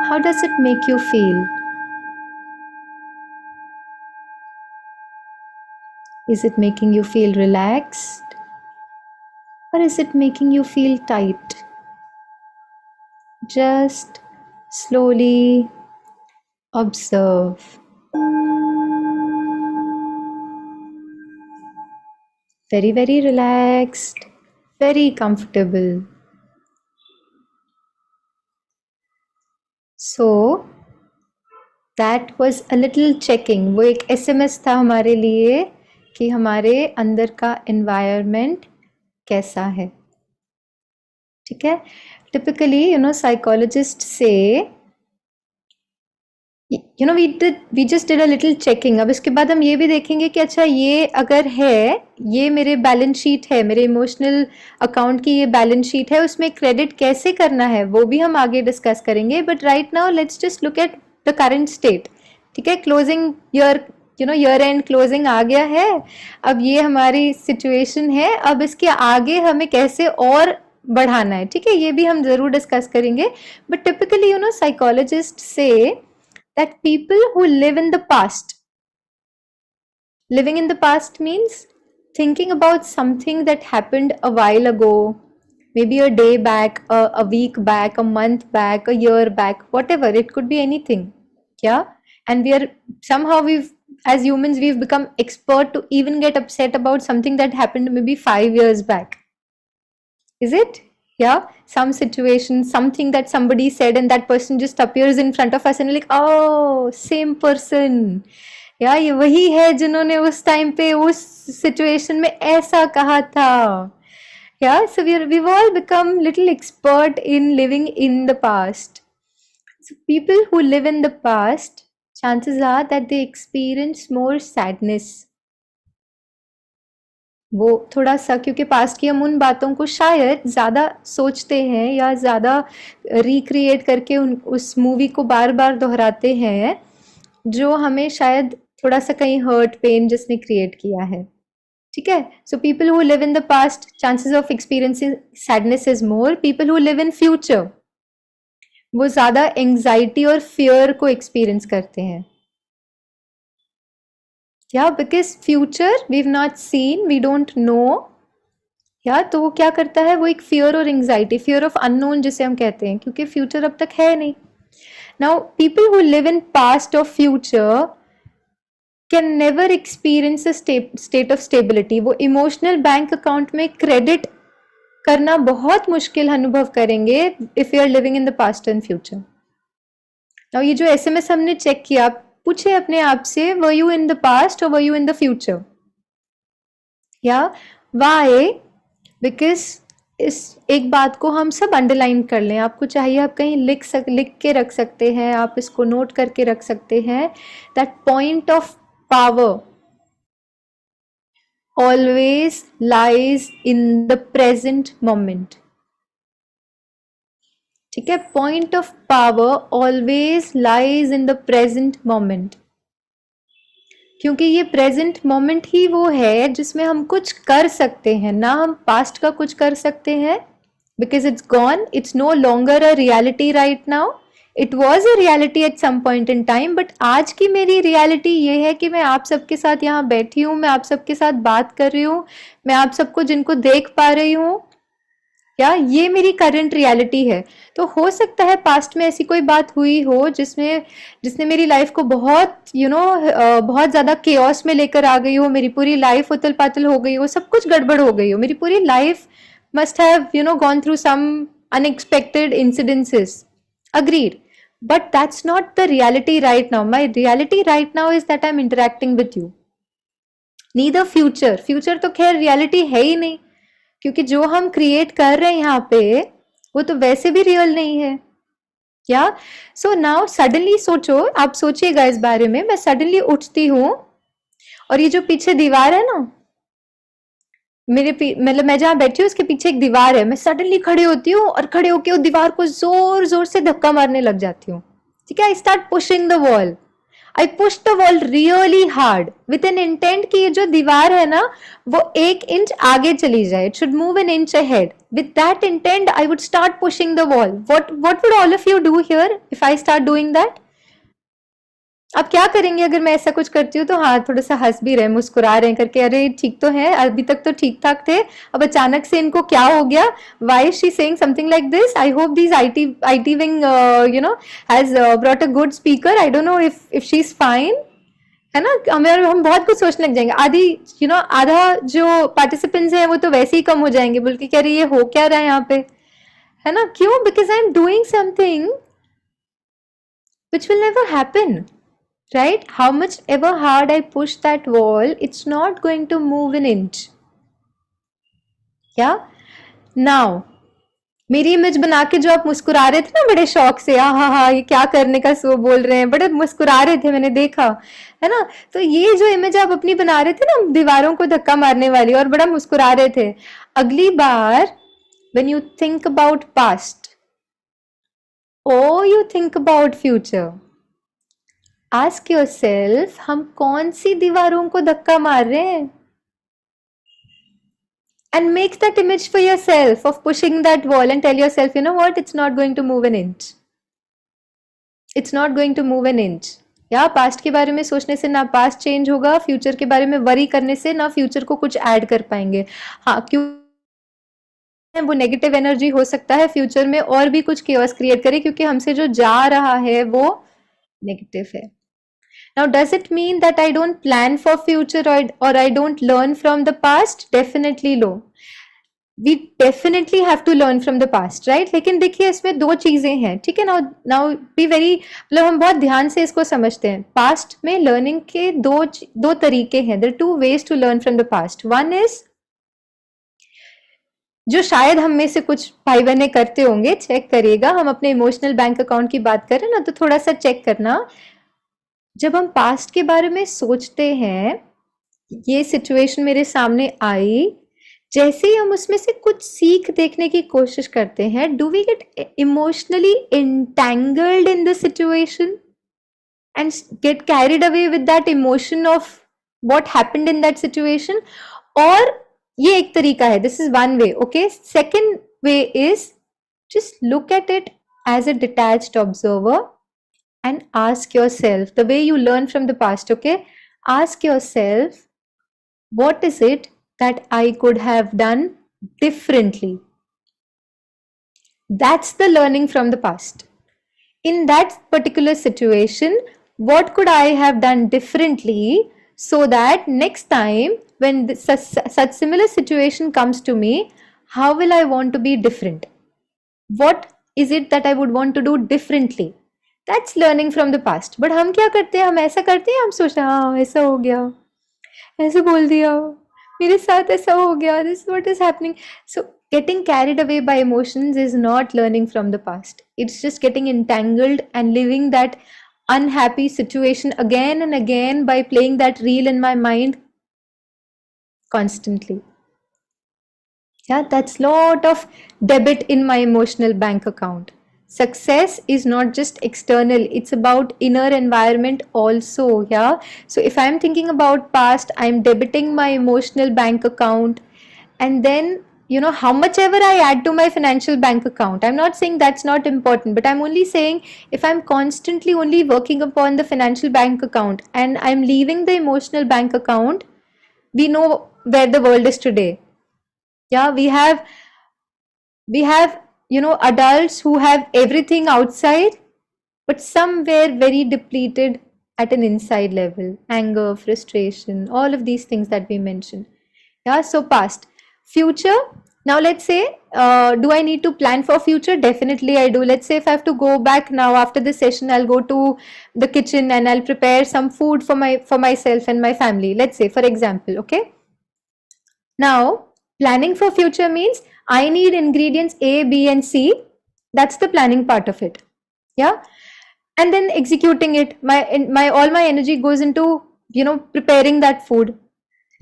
How does it make you feel? Is it making you feel relaxed? Or is it making you feel tight? Just slowly Observe. Very, very relaxed, very comfortable. So, that was a little checking. वो एक SMS था हमारे लिए कि हमारे अंदर का environment कैसा है. ठीक है? Typically, psychologists say, we just did a little checking. अब इसके बाद हम ये भी देखेंगे कि अच्छा ये अगर है, ये मेरे बैलेंस शीट है, मेरे इमोशनल अकाउंट की ये बैलेंस शीट है, उसमें क्रेडिट कैसे करना है वो भी हम आगे डिस्कस करेंगे. But right now let's just look at the current state. ठीक है, closing year year end closing आ गया है. अब ये हमारी सिचुएशन है. अब इसके आगे हमें कैसे और बढ़ाना है, ठीक है, ये भी हम जरूर डिस्कस करेंगे. बट टिपिकली साइकोलॉजिस्ट से that people who live in the past, living in the past means thinking about something that happened a while ago, maybe a day back, a week back, a month back, a year back, whatever, it could be anything. Yeah, and we are somehow, as humans we've become expert to even get upset about something that happened maybe 5 years back. Is it? Yeah, some situation, something that somebody said and that person just appears in front of us and like, oh, same person. Yeah, ये वही है जिन्होंने उस time पे उस situation में ऐसा कहा था. Yeah, so we've all become little expert in living in the past. So people who live in the past, chances are that they experience more sadness. वो थोड़ा सा, क्योंकि पास्ट की हम उन बातों को शायद ज़्यादा सोचते हैं या ज़्यादा रिक्रिएट करके उस मूवी को बार बार दोहराते हैं जो हमें शायद थोड़ा सा कहीं हर्ट पेन जिसने क्रिएट किया है. ठीक है, so people who live in the past, chances of experiencing sadness is more. People who live in future, वो ज़्यादा एंग्जाइटी और फियर को एक्सपीरियंस करते हैं. Yeah, because future we've not seen, we don't know. या तो वो क्या करता है, वो एक फियर और एंग्जाइटी, फियर ऑफ अननोन जिसे हम कहते हैं, क्योंकि फ्यूचर अब तक है नहीं. Now people who live in past और future can never experience a state of stability. वो इमोशनल बैंक अकाउंट में क्रेडिट करना बहुत मुश्किल अनुभव करेंगे if you are living in the past and future. Now ये जो SMS हमने चेक किया, पूछे अपने आप से, were you in the past और were you in the future. या वाई? बिकॉज इस एक बात को हम सब अंडरलाइन कर लें. आपको चाहिए आप कहीं लिख के रख सकते हैं, आप इसको नोट करके रख सकते हैं. That point of power always lies in the present moment. ठीक है, point of power always lies in the present moment. क्योंकि ये प्रेजेंट मोमेंट ही वो है जिसमें हम कुछ कर सकते हैं. ना हम पास्ट का कुछ कर सकते हैं because it's gone, it's no longer a reality right now. It was a reality at some point in time, but आज की मेरी रियलिटी ये है कि मैं आप सबके साथ यहाँ बैठी हूँ, मैं आप सबके साथ बात कर रही हूँ, मैं आप सबको जिनको देख पा रही हूँ, या ये मेरी करंट रियलिटी है. तो हो सकता है पास्ट में ऐसी कोई बात हुई हो जिसने मेरी लाइफ को बहुत बहुत ज़्यादा केओस में लेकर आ गई हो, मेरी पूरी लाइफ उथल पाथल हो गई हो, सब कुछ गड़बड़ हो गई हो, मेरी पूरी life must have gone through some unexpected incidences. Agreed, but that's not the reality right now. My reality right now is that I am interacting with you. Neither future तो खैर रियलिटी है ही नहीं, क्योंकि जो हम क्रिएट कर रहे हैं यहाँ पे वो तो वैसे भी रियल नहीं है. क्या? सो नाउ सडनली सोचो, आप सोचिएगा इस बारे में. मैं सडनली उठती हूँ और ये जो पीछे दीवार है ना, मेरे मतलब मैं जहाँ बैठी हूँ उसके पीछे एक दीवार है. मैं सडनली खड़ी होती हूँ और खड़े होके उस दीवार को जोर जोर से धक्का मारने लग जाती हूँ. ठीक है, I start pushing the wall. I pushed the wall really hard with an intent कि ये जो दीवार है ना वो 1 इंच आगे चली जाए. It should move an inch ahead. With that intent, I would start pushing the wall. What would all of you do here if I start doing that? अब क्या करेंगे अगर मैं ऐसा कुछ करती हूँ? तो हाँ, थोड़ा सा हंस भी रहे, मुस्कुरा रहे हैं करके, अरे ठीक तो है, अभी तक तो ठीक ठाक थे, अब अचानक से इनको क्या हो गया? Why is she saying something like this? I hope these IT wing has brought a good speaker. I don't know if she's fine. है ना? हम बहुत कुछ सोचने लग जाएंगे, आधा जो पार्टिसिपेंट्स हैं वो तो वैसे ही कम हो जाएंगे, बोल के कह रही ये हो क्या रहा है यहाँ पे, है ना? क्यों? Because I'm doing something which will never happen. Right? How much ever hard I push that wall, it's not going to move an inch. Yeah? Now, मेरी इमेज बना के जो आप मुस्कुरा रहे थे ना बड़े शौक से, हाँ ये क्या करने का सो बोल रहे हैं, बड़े मुस्कुरा रहे थे, मैंने देखा, है ना? तो ये जो इमेज आप अपनी बना रहे थे ना दीवारों को धक्का मारने वाली, और बड़ा मुस्कुरा रहे थे, अगली बार when you think about past or you think about future, ask yourself, हम कौन सी दीवारों को धक्का मार रहे हैं? And make that image for yourself of pushing that wall and tell yourself, you know what, it's not going to move an inch. It's not going to move an inch. या past के बारे में सोचने से ना past change होगा, future के बारे में वरी करने से ना फ्यूचर को कुछ ऐड कर पाएंगे. हाँ, क्यों वो नेगेटिव एनर्जी हो सकता है फ्यूचर में और भी कुछ केओस क्रिएट करे, क्योंकि हमसे जो जा रहा है वो नेगेटिव है. Now, does it mean that I don't plan for future or I don't learn from the past? Definitely no. We definitely have to learn from the past, right? लेकिन देखिए इसमें दो चीजें हैं, ठीक है? now be very, मतलब हम बहुत ध्यान से इसको समझते हैं. पास्ट में लर्निंग के दो तरीके हैं. There are two ways to learn from the past. One is, जो शायद हम में से कुछ भाई बहने करते होंगे, चेक करिएगा, हम अपने इमोशनल बैंक अकाउंट की बात करें ना, तो थोड़ा सा चेक करना. जब हम पास्ट के बारे में सोचते हैं, ये सिचुएशन मेरे सामने आई, जैसे ही हम उसमें से कुछ सीख देखने की कोशिश करते हैं, do we get emotionally entangled in the situation and get carried away with that emotion of what happened in that situation? और ये एक तरीका है, this is one way, okay? Second way is just look at it as a detached observer and ask yourself, the way you learn from the past, okay? Ask yourself, what is it that I could have done differently? That's the learning from the past. In that particular situation, what could I have done differently so that next time when such similar situation comes to me, how will I want to be different? What is it that I would want to do differently? That's learning from the past. But हम क्या करते हैं? हम ऐसा करते हैं, हम सोचते हैं हाँ ऐसा हो गया, ऐसे बोल दिया, मेरे साथ ऐसा हो गया, this is what is happening. So getting carried away by emotions is not learning from the past. It's just getting entangled and living that unhappy situation again and again by playing that reel in my mind constantly. Yeah, that's lot of debit in my emotional bank account. Success is not just external, it's about inner environment also. Yeah, so if I'm thinking about past, I'm debiting my emotional bank account, and then how much ever I add to my financial bank account, I'm not saying that's not important, but I'm only saying if I'm constantly only working upon the financial bank account and I'm leaving the emotional bank account, we know where the world is today. Yeah, we have adults who have everything outside but somewhere very depleted at an inside level, anger, frustration, all of these things that we mentioned. Yeah, so past. Future, now let's say, do I need to plan for future? Definitely I do. Let's say if I have to go back now after this session, I'll go to the kitchen and I'll prepare some food for myself and my family, let's say, for example. Okay, now planning for future means I need ingredients A, B and C. That's the planning part of it. Yeah, and then executing it, all my energy goes into preparing that food.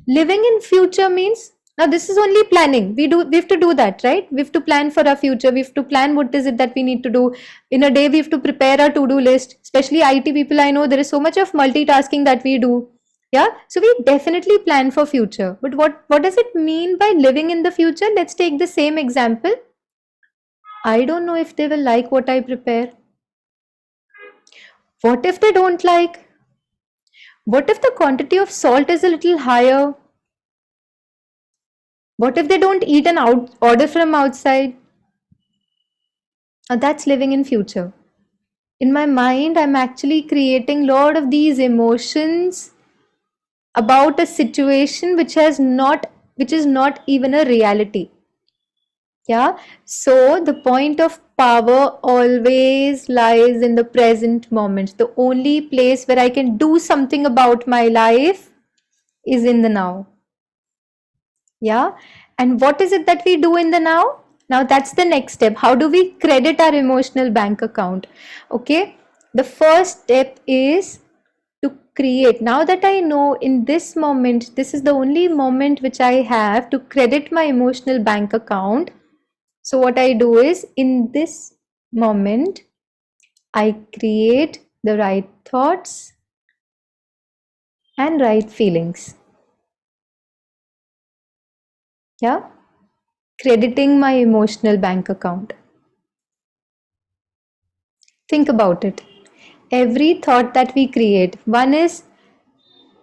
Living in future means, now this is only planning. We have to do that, right? We have to plan for our future. We have to plan what is it that we need to do in a day. We have to prepare our to-do list. Especially IT people, I know there is so much of multitasking that we do. Yeah, so we definitely plan for future. But what does it mean by living in the future? Let's take the same example. I don't know if they will like what I prepare. What if they don't like? What if the quantity of salt is a little higher? What if they don't eat an order from outside? That's living in future. In my mind, I'm actually creating a lot of these emotions about a situation which is not even a reality. Yeah. So the point of power always lies in the present moment. The only place where I can do something about my life is in the now. Yeah. And what is it that we do in the now? Now that's the next step. How do we credit our emotional bank account? Okay. The first step is to create. Now that I know in this moment, this is the only moment which I have to credit my emotional bank account. So what I do is in this moment, I create the right thoughts and right feelings. Yeah. Crediting my emotional bank account. Think about it. Every thought that we create, one is,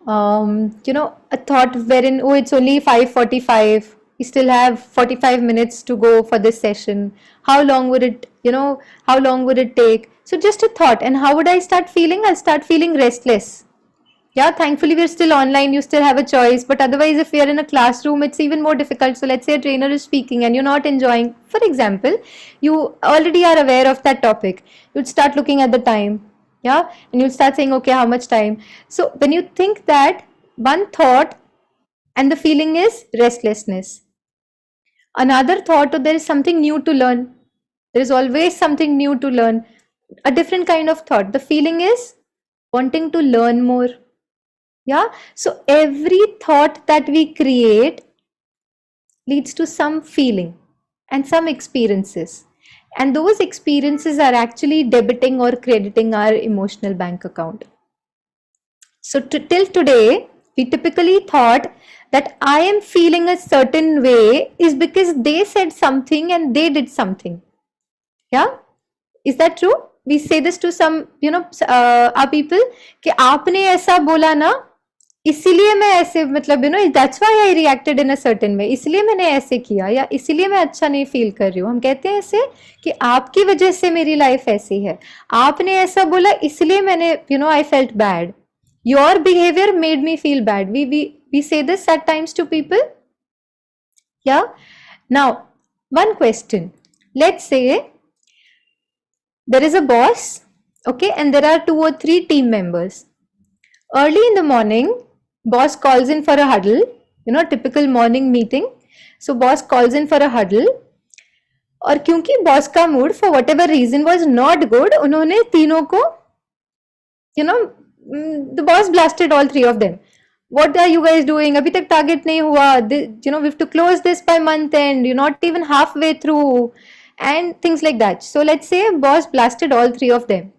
a thought wherein, oh, it's only 5:45. We still have 45 minutes to go for this session. How long would how long would it take? So just a thought. And how would I start feeling? I'll start feeling restless. Yeah, thankfully we're still online, you still have a choice. But otherwise, if you're in a classroom, it's even more difficult. So let's say a trainer is speaking and you're not enjoying. For example, you already are aware of that topic. You'd start looking at the time. Yeah, and you'll start saying, okay, how much time? So when you think that, one thought and the feeling is restlessness. Another thought, or there is something new to learn. There is always something new to learn. A different kind of thought. The feeling is wanting to learn more. Yeah. So every thought that we create leads to some feeling and some experiences. And those experiences are actually debiting or crediting our emotional bank account. So till today, we typically thought that I am feeling a certain way is because they said something and they did something. Yeah. Is that true? We say this to some, our people कि आपने ऐसा बोला ना, इसीलिए मैं ऐसे, मतलब that's why I reacted in a certain way, इसलिए मैंने ऐसे किया, या इसीलिए मैं अच्छा नहीं फील कर रही हूँ. हम कहते हैं ऐसे कि आपकी वजह से मेरी लाइफ ऐसी है, आपने ऐसा बोला इसलिए मैंने, I felt bad, your behavior made me feel bad. We say this at times to people. Yeah. Now one question. Let's say there is a boss, okay, and there are 2 or 3 team members. Early in the morning, boss calls in for a huddle, typical morning meeting. So boss calls in for a huddle. और क्योंकि boss का mood for whatever reason was not good, उन्होंने तीनों को, the boss blasted all 3 of them. What are you guys doing? अभी तक target नहीं हुआ. We have to close this by month end. You're not even halfway through. And things like that. So let's say boss blasted all 3 of them.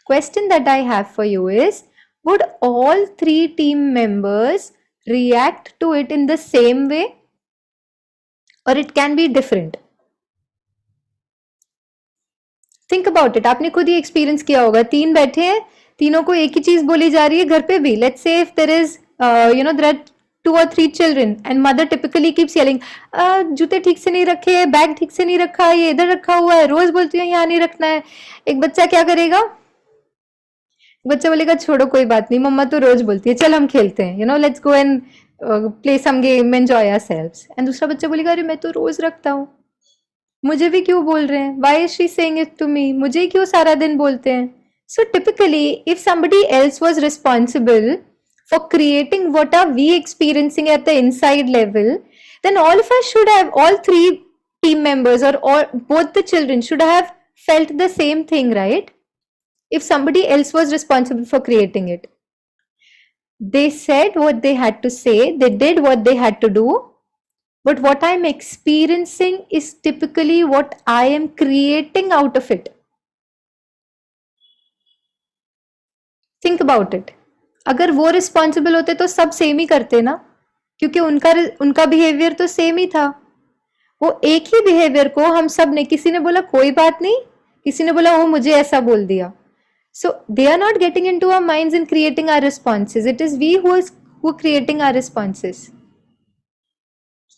Question that I have for you is, would all 3 team members react to it in the same way? Or it can be different? Think about it. आपने खुद ही experience किया होगा. 3 बैठे हैं, तीनों को एक ही चीज बोली जा रही है घर पे भी. Let's say if there is, there are 2 or 3 children and mother typically keeps yelling, जूते ठीक से नहीं रखे, बैग ठीक से नहीं रखा, ये इधर रखा हुआ है, रोज बोलती है यहाँ नहीं रखना है. एक बच्चा क्या करेगा? बच्चा बोलेगा छोड़ो कोई बात नहीं, मम्मा तो रोज बोलती है, चल हम खेलते हैं, let's go and play some game, enjoy ourselves. And दूसरा बच्चा बोलेगा अरे मैं तो रोज रखता हूँ, मुझे भी क्यों बोल रहे हैं, why is she saying it to me, मुझे क्यों सारा दिन बोलते हैं. So typically if somebody else was responsible for creating what are we experiencing at the inside level, then all of us should have, all 3 team members or both the children should have felt the same thing, right? If somebody else was responsible for creating it. They said what they had to say, they did what they had to do, but what I'm experiencing is typically what I am creating out of it. Think about it. अगर वो responsible होते तो सब same ही करते ना, क्योंकि उनका behaviour तो सेम ही था. वो एक ही बिहेवियर को हम सब ने, किसी ने बोला कोई बात नहीं, किसी ने बोला वो मुझे ऐसा बोल दिया. So they are not getting into our minds and creating our responses. It is we who are creating our responses.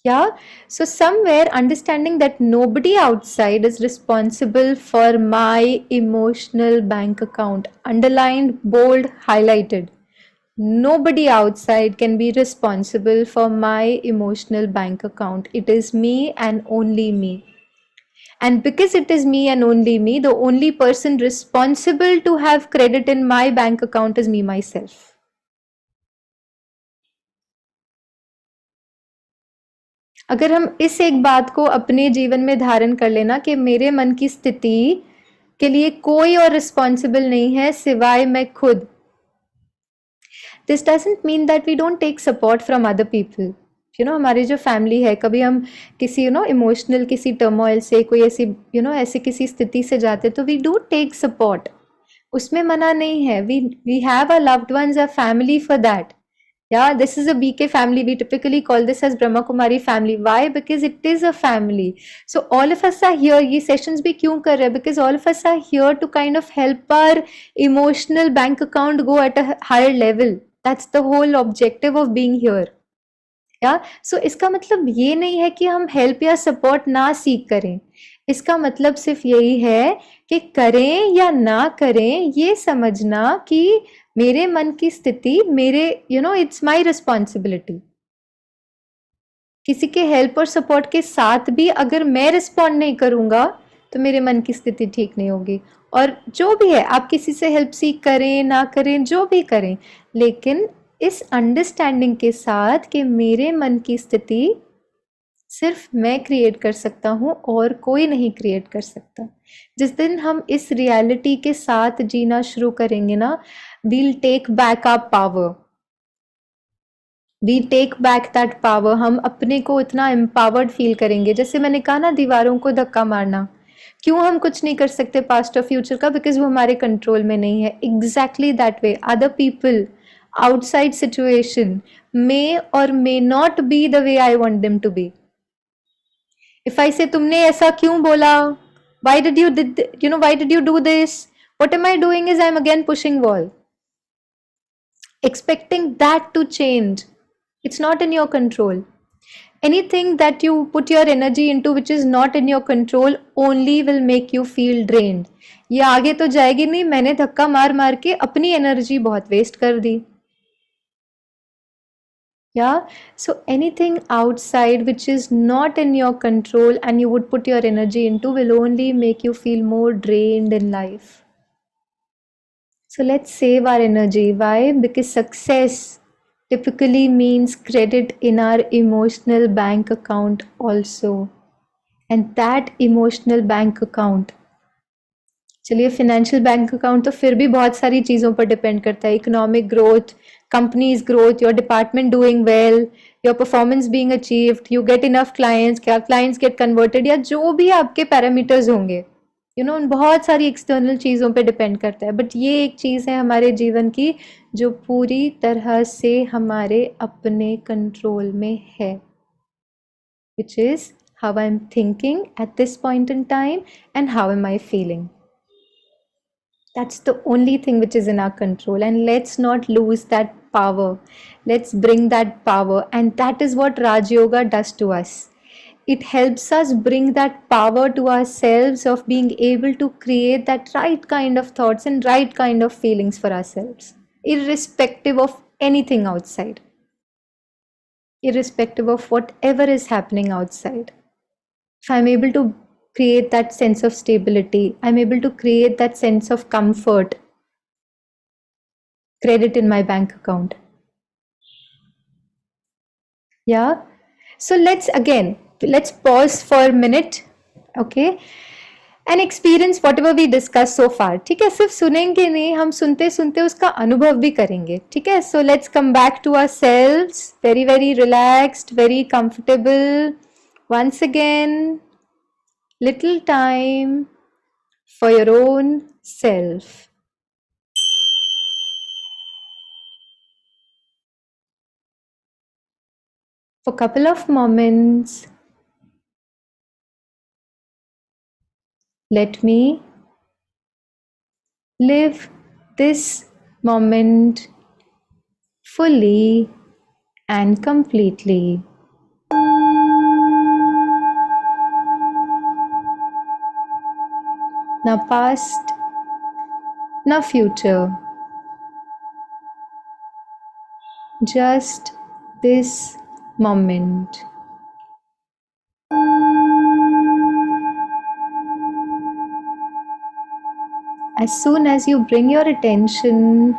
Yeah. So somewhere understanding that nobody outside is responsible for my emotional bank account. Underlined, bold, highlighted. Nobody outside can be responsible for my emotional bank account. It is me and only me. And because it is me and only me, the only person responsible to have credit in my bank account is me myself. अगर हम इस एक बात को अपने जीवन में धारण कर लेना कि मेरे मन की स्थिति के लिए कोई और रिस्पॉन्सिबल नहीं है सिवाय मैं खुद. This doesn't mean that we don't take support from other people. हमारी जो फैमिली है, कभी हम किसी इमोशनल किसी टर्मोइल से कोई ऐसी ऐसी किसी स्थिति से जाते तो वी डू टेक सपोर्ट. उसमें मना नहीं है. We have a loved ones, a family for that. Yeah, this is a BK family. We typically call this as Brahma Kumari family. Why? Because it is a family. So all of us are here. ये sessions भी क्यों कर रहे हैं? Because all of us are here to kind of help our emotional bank account go at a higher level. That's the whole objective of being here. Yeah. So इसका मतलब ये नहीं है कि हम help या support ना सीख करें. इसका मतलब सिर्फ यही है कि करें या ना करें ये समझना कि मेरे मन की स्थिति मेरे इट्स माय रिस्पॉन्सिबिलिटी. किसी के हेल्प और सपोर्ट के साथ भी अगर मैं रिस्पॉन्ड नहीं करूंगा तो मेरे मन की स्थिति ठीक नहीं होगी. और जो भी है आप किसी से हेल्प सीख करें ना करें जो भी करें, लेकिन इस अंडरस्टैंडिंग के साथ कि मेरे मन की स्थिति सिर्फ मैं क्रिएट कर सकता हूँ और कोई नहीं क्रिएट कर सकता. जिस दिन हम इस रियलिटी के साथ जीना शुरू करेंगे ना, we'll take back our power. We take back that power. हम अपने को इतना empowered फील करेंगे. जैसे मैंने कहा ना, दीवारों को धक्का मारना. क्यों हम कुछ नहीं कर सकते पास्ट और फ्यूचर का? बिकॉज वो हमारे कंट्रोल में नहीं है. Exactly that way other people outside situation may or may not be the way I want them to be. If I say तुमने ऐसा क्यों बोला? Why did you do this? What am I doing is I'm again pushing wall. Expecting that to change. It's not in your control. Anything that you put your energy into which is not in your control only will make you feel drained. ये आगे तो जाएगी नहीं. मैंने धक्का मार मार के अपनी एनर्जी बहुत वेस्ट कर दी. Yeah, so anything outside which is not in your control and you would put your energy into will only make you feel more drained in life. So let's save our energy. Why? Because success typically means credit in our emotional bank account also. And that emotional bank account, चलिए financial bank account तो फिर भी बहुत सारी चीज़ों पर depend करता है. Economic growth, company's growth, your department doing well, your performance being achieved, you get enough clients, क्या clients get converted, या जो भी आपके parameters होंगे, उन बहुत सारी external चीज़ों पे depend करता है. बट ये एक चीज़ है हमारे जीवन की जो पूरी तरह से हमारे अपने कंट्रोल में है, which is how I'm thinking at this point in time and how am I feeling. That's the only thing which is in our control, and let's not lose that power. Let's bring that power, and that is what Raj Yoga does to us. It helps us bring that power to ourselves of being able to create that right kind of thoughts and right kind of feelings for ourselves, irrespective of anything outside, irrespective of whatever is happening outside. If I'm able to create that sense of stability, I'm able to create that sense of comfort, credit in my bank account. Yeah. So let's pause for a minute, okay, and experience whatever we discussed so far. ठीक है, सिर्फ सुनेंगे नहीं, हम सुनते सुनते उसका अनुभव भी करेंगे. ठीक है. So let's come back to ourselves, very very relaxed, very comfortable. Once again, little time for your own self. For a couple of moments, let me live this moment fully and completely. Now past, now future. Just this moment. As soon as you bring your attention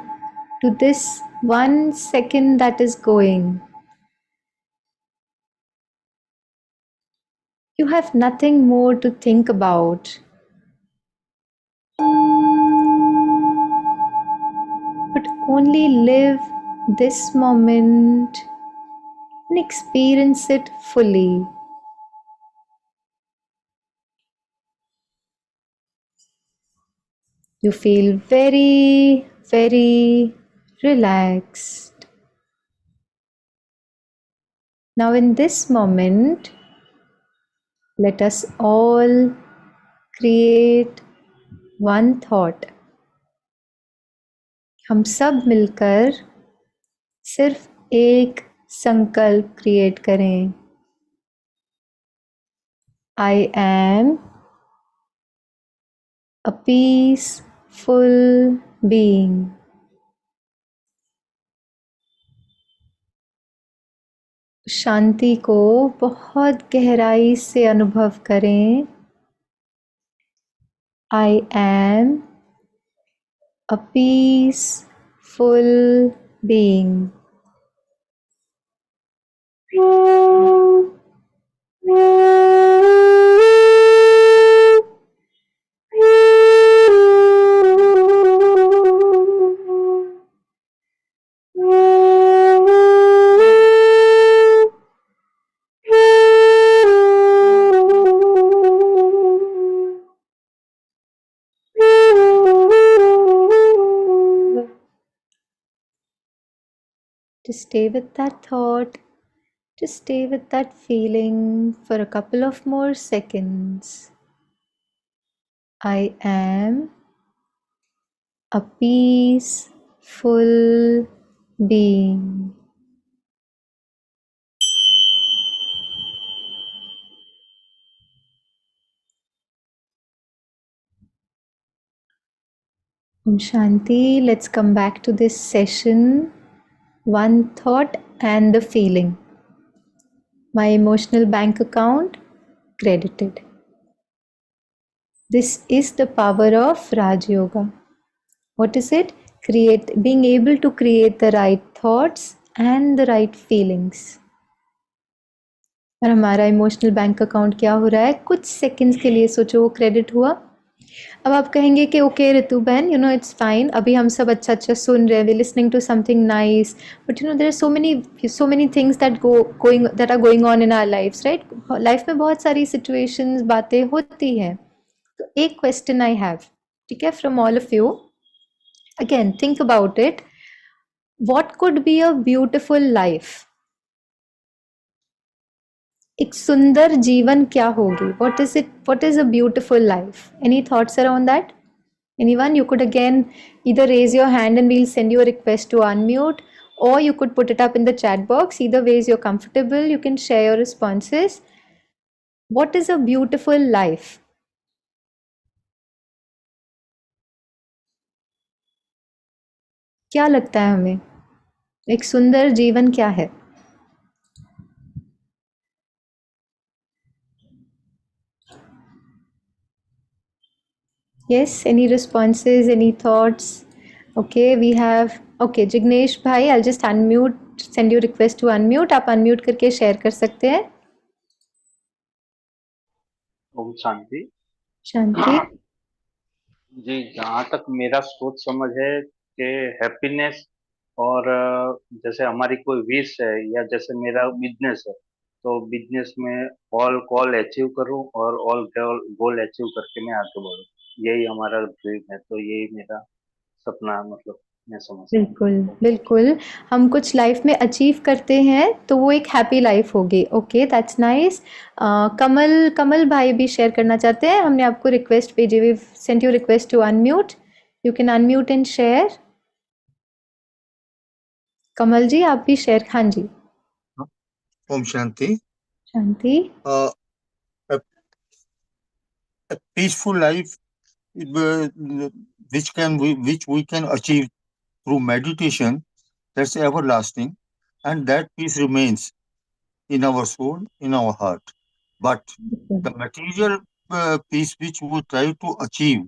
to this 1 second that is going, you have nothing more to think about, but only live this moment and experience it fully. You feel very, very relaxed. Now, in this moment, let us all create one thought. हम सब मिलकर सिर्फ एक संकल्प create करें. I am a peaceful being. शांति को बहुत गहराई से अनुभव करें. I am a peaceful being. Just stay with that thought. Just stay with that feeling for a couple of more seconds. I am a peaceful being. Om Shanti. Let's come back to this session. One thought and the feeling. My emotional bank account credited. This is the power of Raj Yoga. What is it? Being able to create the right thoughts and the right feelings. और हमारा emotional bank account क्या हो रहा है? कुछ seconds के लिए सोचो वो क्रेडिट हुआ. अब आप कहेंगे कि ओके ऋतु बहन, यू नो इट्स फाइन, अभी हम सब अच्छा अच्छा सुन रहे हैं, we listening to something nice, but you know there are so many things that are going on in our lifes, right? Life में बहुत सारी सिचुएशंस, बातें होती हैं. तो एक क्वेश्चन आई हैव, ठीक है, from all of you. Again think about it. What could be a beautiful life? एक सुंदर जीवन क्या होगी? What is it? What is a beautiful life? Any thoughts around that? Anyone? You could again either raise your hand and we'll send you a request to unmute, or you could put it up in the chat box. Either ways you're comfortable, you can share your responses. What is a beautiful life? क्या लगता है हमें? एक सुंदर जीवन क्या है? Yes, any responses, any thoughts? Okay, we have, okay, Jignesh bhai, I'll just unmute, send you request to unmute. आप unmute करके share कर सकते हैं. ओम शांति शांति. जी, जहाँ तक मेरा सोच समझ है कि हैप्पीनेस और जैसे हमारी कोई विश है या जैसे मेरा बिजनेस है, तो बिजनेस में ऑल कॉल अचीव करूं और ऑल गोल अचीव करके मैं आगे बढ़ूं, यही हमारा ड्रीम है. तो यही मेरा सपना, मतलब मैं समझता हूँ. बिल्कुल बिल्कुल. हम कुछ लाइफ में अचीव करते हैं तो वो एक हैप्पी लाइफ होगी. Okay, that's nice. कमल भाई भी शेयर करना चाहते हैं. हमने आपको रिक्वेस्ट भेजी, we sent you request to unmute. You can unmute and share. Kamal ji आप भी शेयर हाँ जी Om Shanti. Shanti A, a peaceful life, which we can achieve through meditation, that's everlasting, and that peace remains in our soul, in our heart. But the material peace which we try to achieve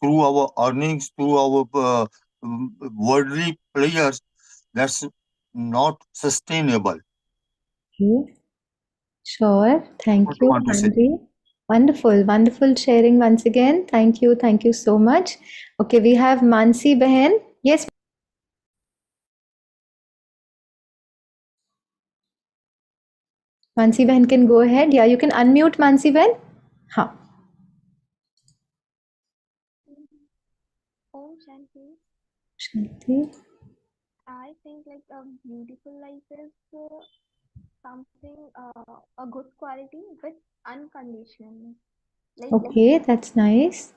through our earnings, through our worldly pleasures, that's not sustainable. Okay. Sure. Thank What you, you want to say? Manji. Wonderful, wonderful sharing once again. Thank you so much. Okay, we have Mansi Behan. Yes, Mansi Behan can go ahead. Yeah, you can unmute Mansi Behan. हाँ, Om Shanti. Shanti. I think like a beautiful life is something a good quality with unconditional. Like Okay, that's nice.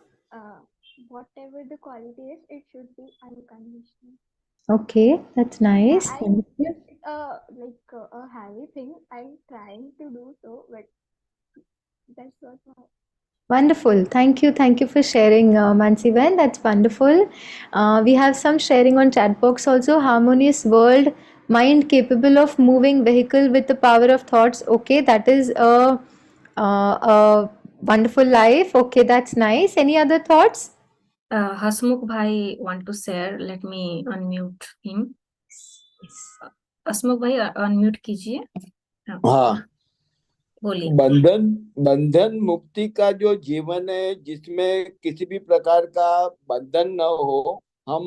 whatever the quality is, it should be unconditional. Okay, that's nice. I Thank you. it's a heavy thing. I'm trying to do so, but that's what Wonderful. Thank you for sharing, Mansi Ben. That's wonderful. We have some sharing on chat box also. Harmonious world, mind capable of moving vehicle with the power of thoughts. Okay, that is a wonderful life. Okay, that's nice. Any other thoughts? Hasmukh Bhai want to share. Let me unmute him. हसमुख भाई unmute कीजिए. हाँ, बोलिए. बंधन मुक्ति का जो जीवन है जिसमें किसी भी प्रकार का बंधन न हो, हम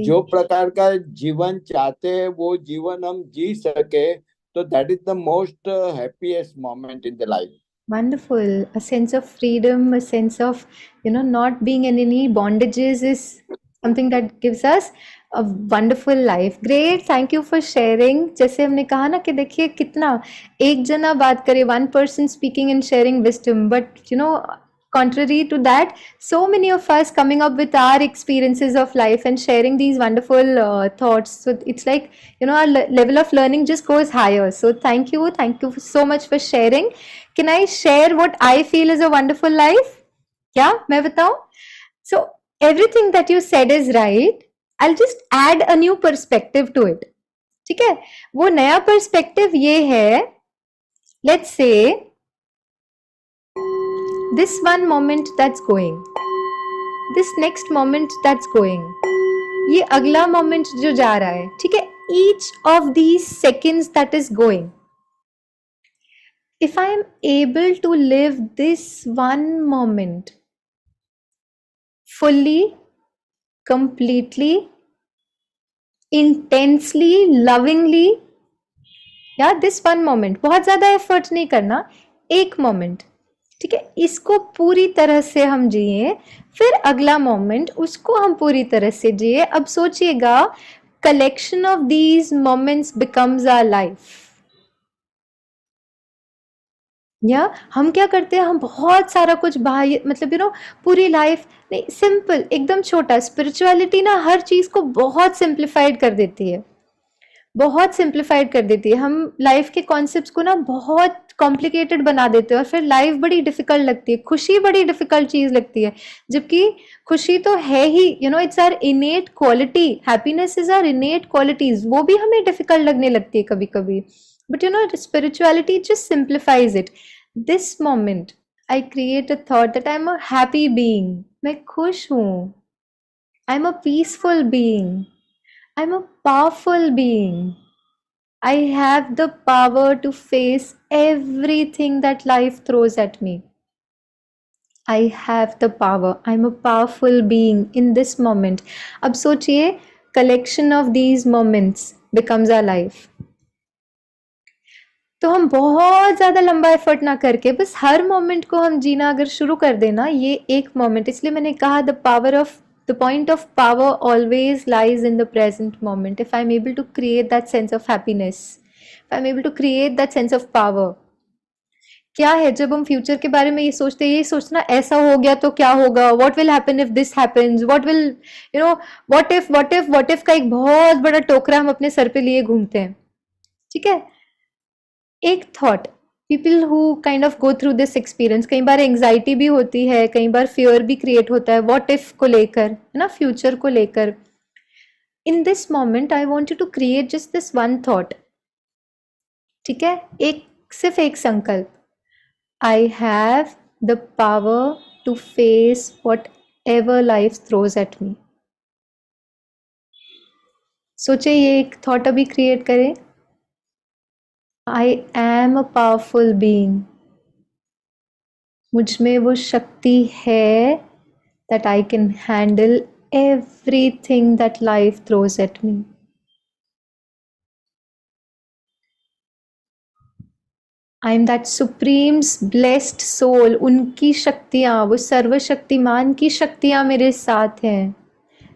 जो प्रकार का जीवन चाहते हैं वो जीवन हम जी सके, तो that is the most happiest moment in the life. Wonderful. A sense of freedom, a sense of, not being in any bondages is something that gives us a wonderful life. Great. Thank you for sharing. जैसे हमने कहा ना कि देखिए कितना एक जना बात करे, one person speaking and sharing wisdom, but contrary to that, so many of us coming up with our experiences of life and sharing these wonderful thoughts. So it's like, our level of learning just goes higher. So thank you so much for sharing. Can I share what I feel is a wonderful life? क्या मैं बताऊं? So everything that you said is right. I'll just add a new perspective to it. ठीक है? वो नया perspective ये है, let's say this one moment that's going, this next moment that's going, ये अगला moment जो जा रहा है, ठीक है? Each of these seconds that is going, if I am able to live this one moment fully, completely, intensely, lovingly, या this one moment, बहुत ज्यादा एफर्ट नहीं करना, एक मोमेंट, ठीक है, इसको पूरी तरह से हम जिए, फिर अगला मोमेंट उसको हम पूरी तरह से जिए. अब सोचिएगा, collection of these moments becomes our life. या हम क्या करते हैं, हम बहुत सारा कुछ बाहर, मतलब पूरी लाइफ नहीं, सिंपल एकदम छोटा. स्पिरिचुअलिटी ना हर चीज को बहुत सिंप्लीफाइड कर देती है, बहुत सिंप्लीफाइड कर देती है. हम लाइफ के कॉन्सेप्ट्स को ना बहुत कॉम्प्लिकेटेड बना देते हैं और फिर लाइफ बड़ी डिफिकल्ट लगती है, खुशी बड़ी डिफिकल्ट चीज लगती है, जबकि खुशी तो है ही, it's our innate quality. Happiness is our innate qualities, वो भी हमें डिफिकल्ट लगने लगती है कभी कभी. But spirituality just simplifies it. This moment I create a thought that I am a happy being, मैं खुश हूं, I am a peaceful being, I'm a powerful being. I have the power to face everything that life throws at me. I have the power. I'm a powerful being in this moment. अब सोचिए, collection of these moments becomes our life. तो हम बहुत ज़्यादा लंबा effort ना करके बस हर मोमेंट को हम जीना अगर शुरू कर देना, ये एक मोमेंट, इसलिए मैंने कहा the point of power always lies in the present moment. If I'm able to create that sense of happiness, if I'm able to create that sense of power, क्या है जब हम फ्यूचर के बारे में ये सोचते हैं, ये सोचना ऐसा हो गया तो क्या होगा, what will happen if this happens, what will what if का एक बहुत बड़ा टोकरा हम अपने सर पे लिए घूमते हैं, ठीक है। एक thought, people who kind of go through this experience, कई बार एंग्जाइटी भी होती है, कई बार फियर भी क्रिएट होता है व्हाट इफ को लेकर, है ना, फ्यूचर को लेकर। In this moment I want you to create just this one thought, ठीक है, सिर्फ एक संकल्प, I have the power to face whatever life throws at me. सोचे ये एक थॉट अभी क्रिएट करें, I am a powerful being. मुझ में वो शक्ति है that I can handle everything that life throws at me. I am that supreme's blessed soul. उनकी शक्तियाँ, वो सर्वशक्तिमान की शक्तियाँ मेरे साथ हैं.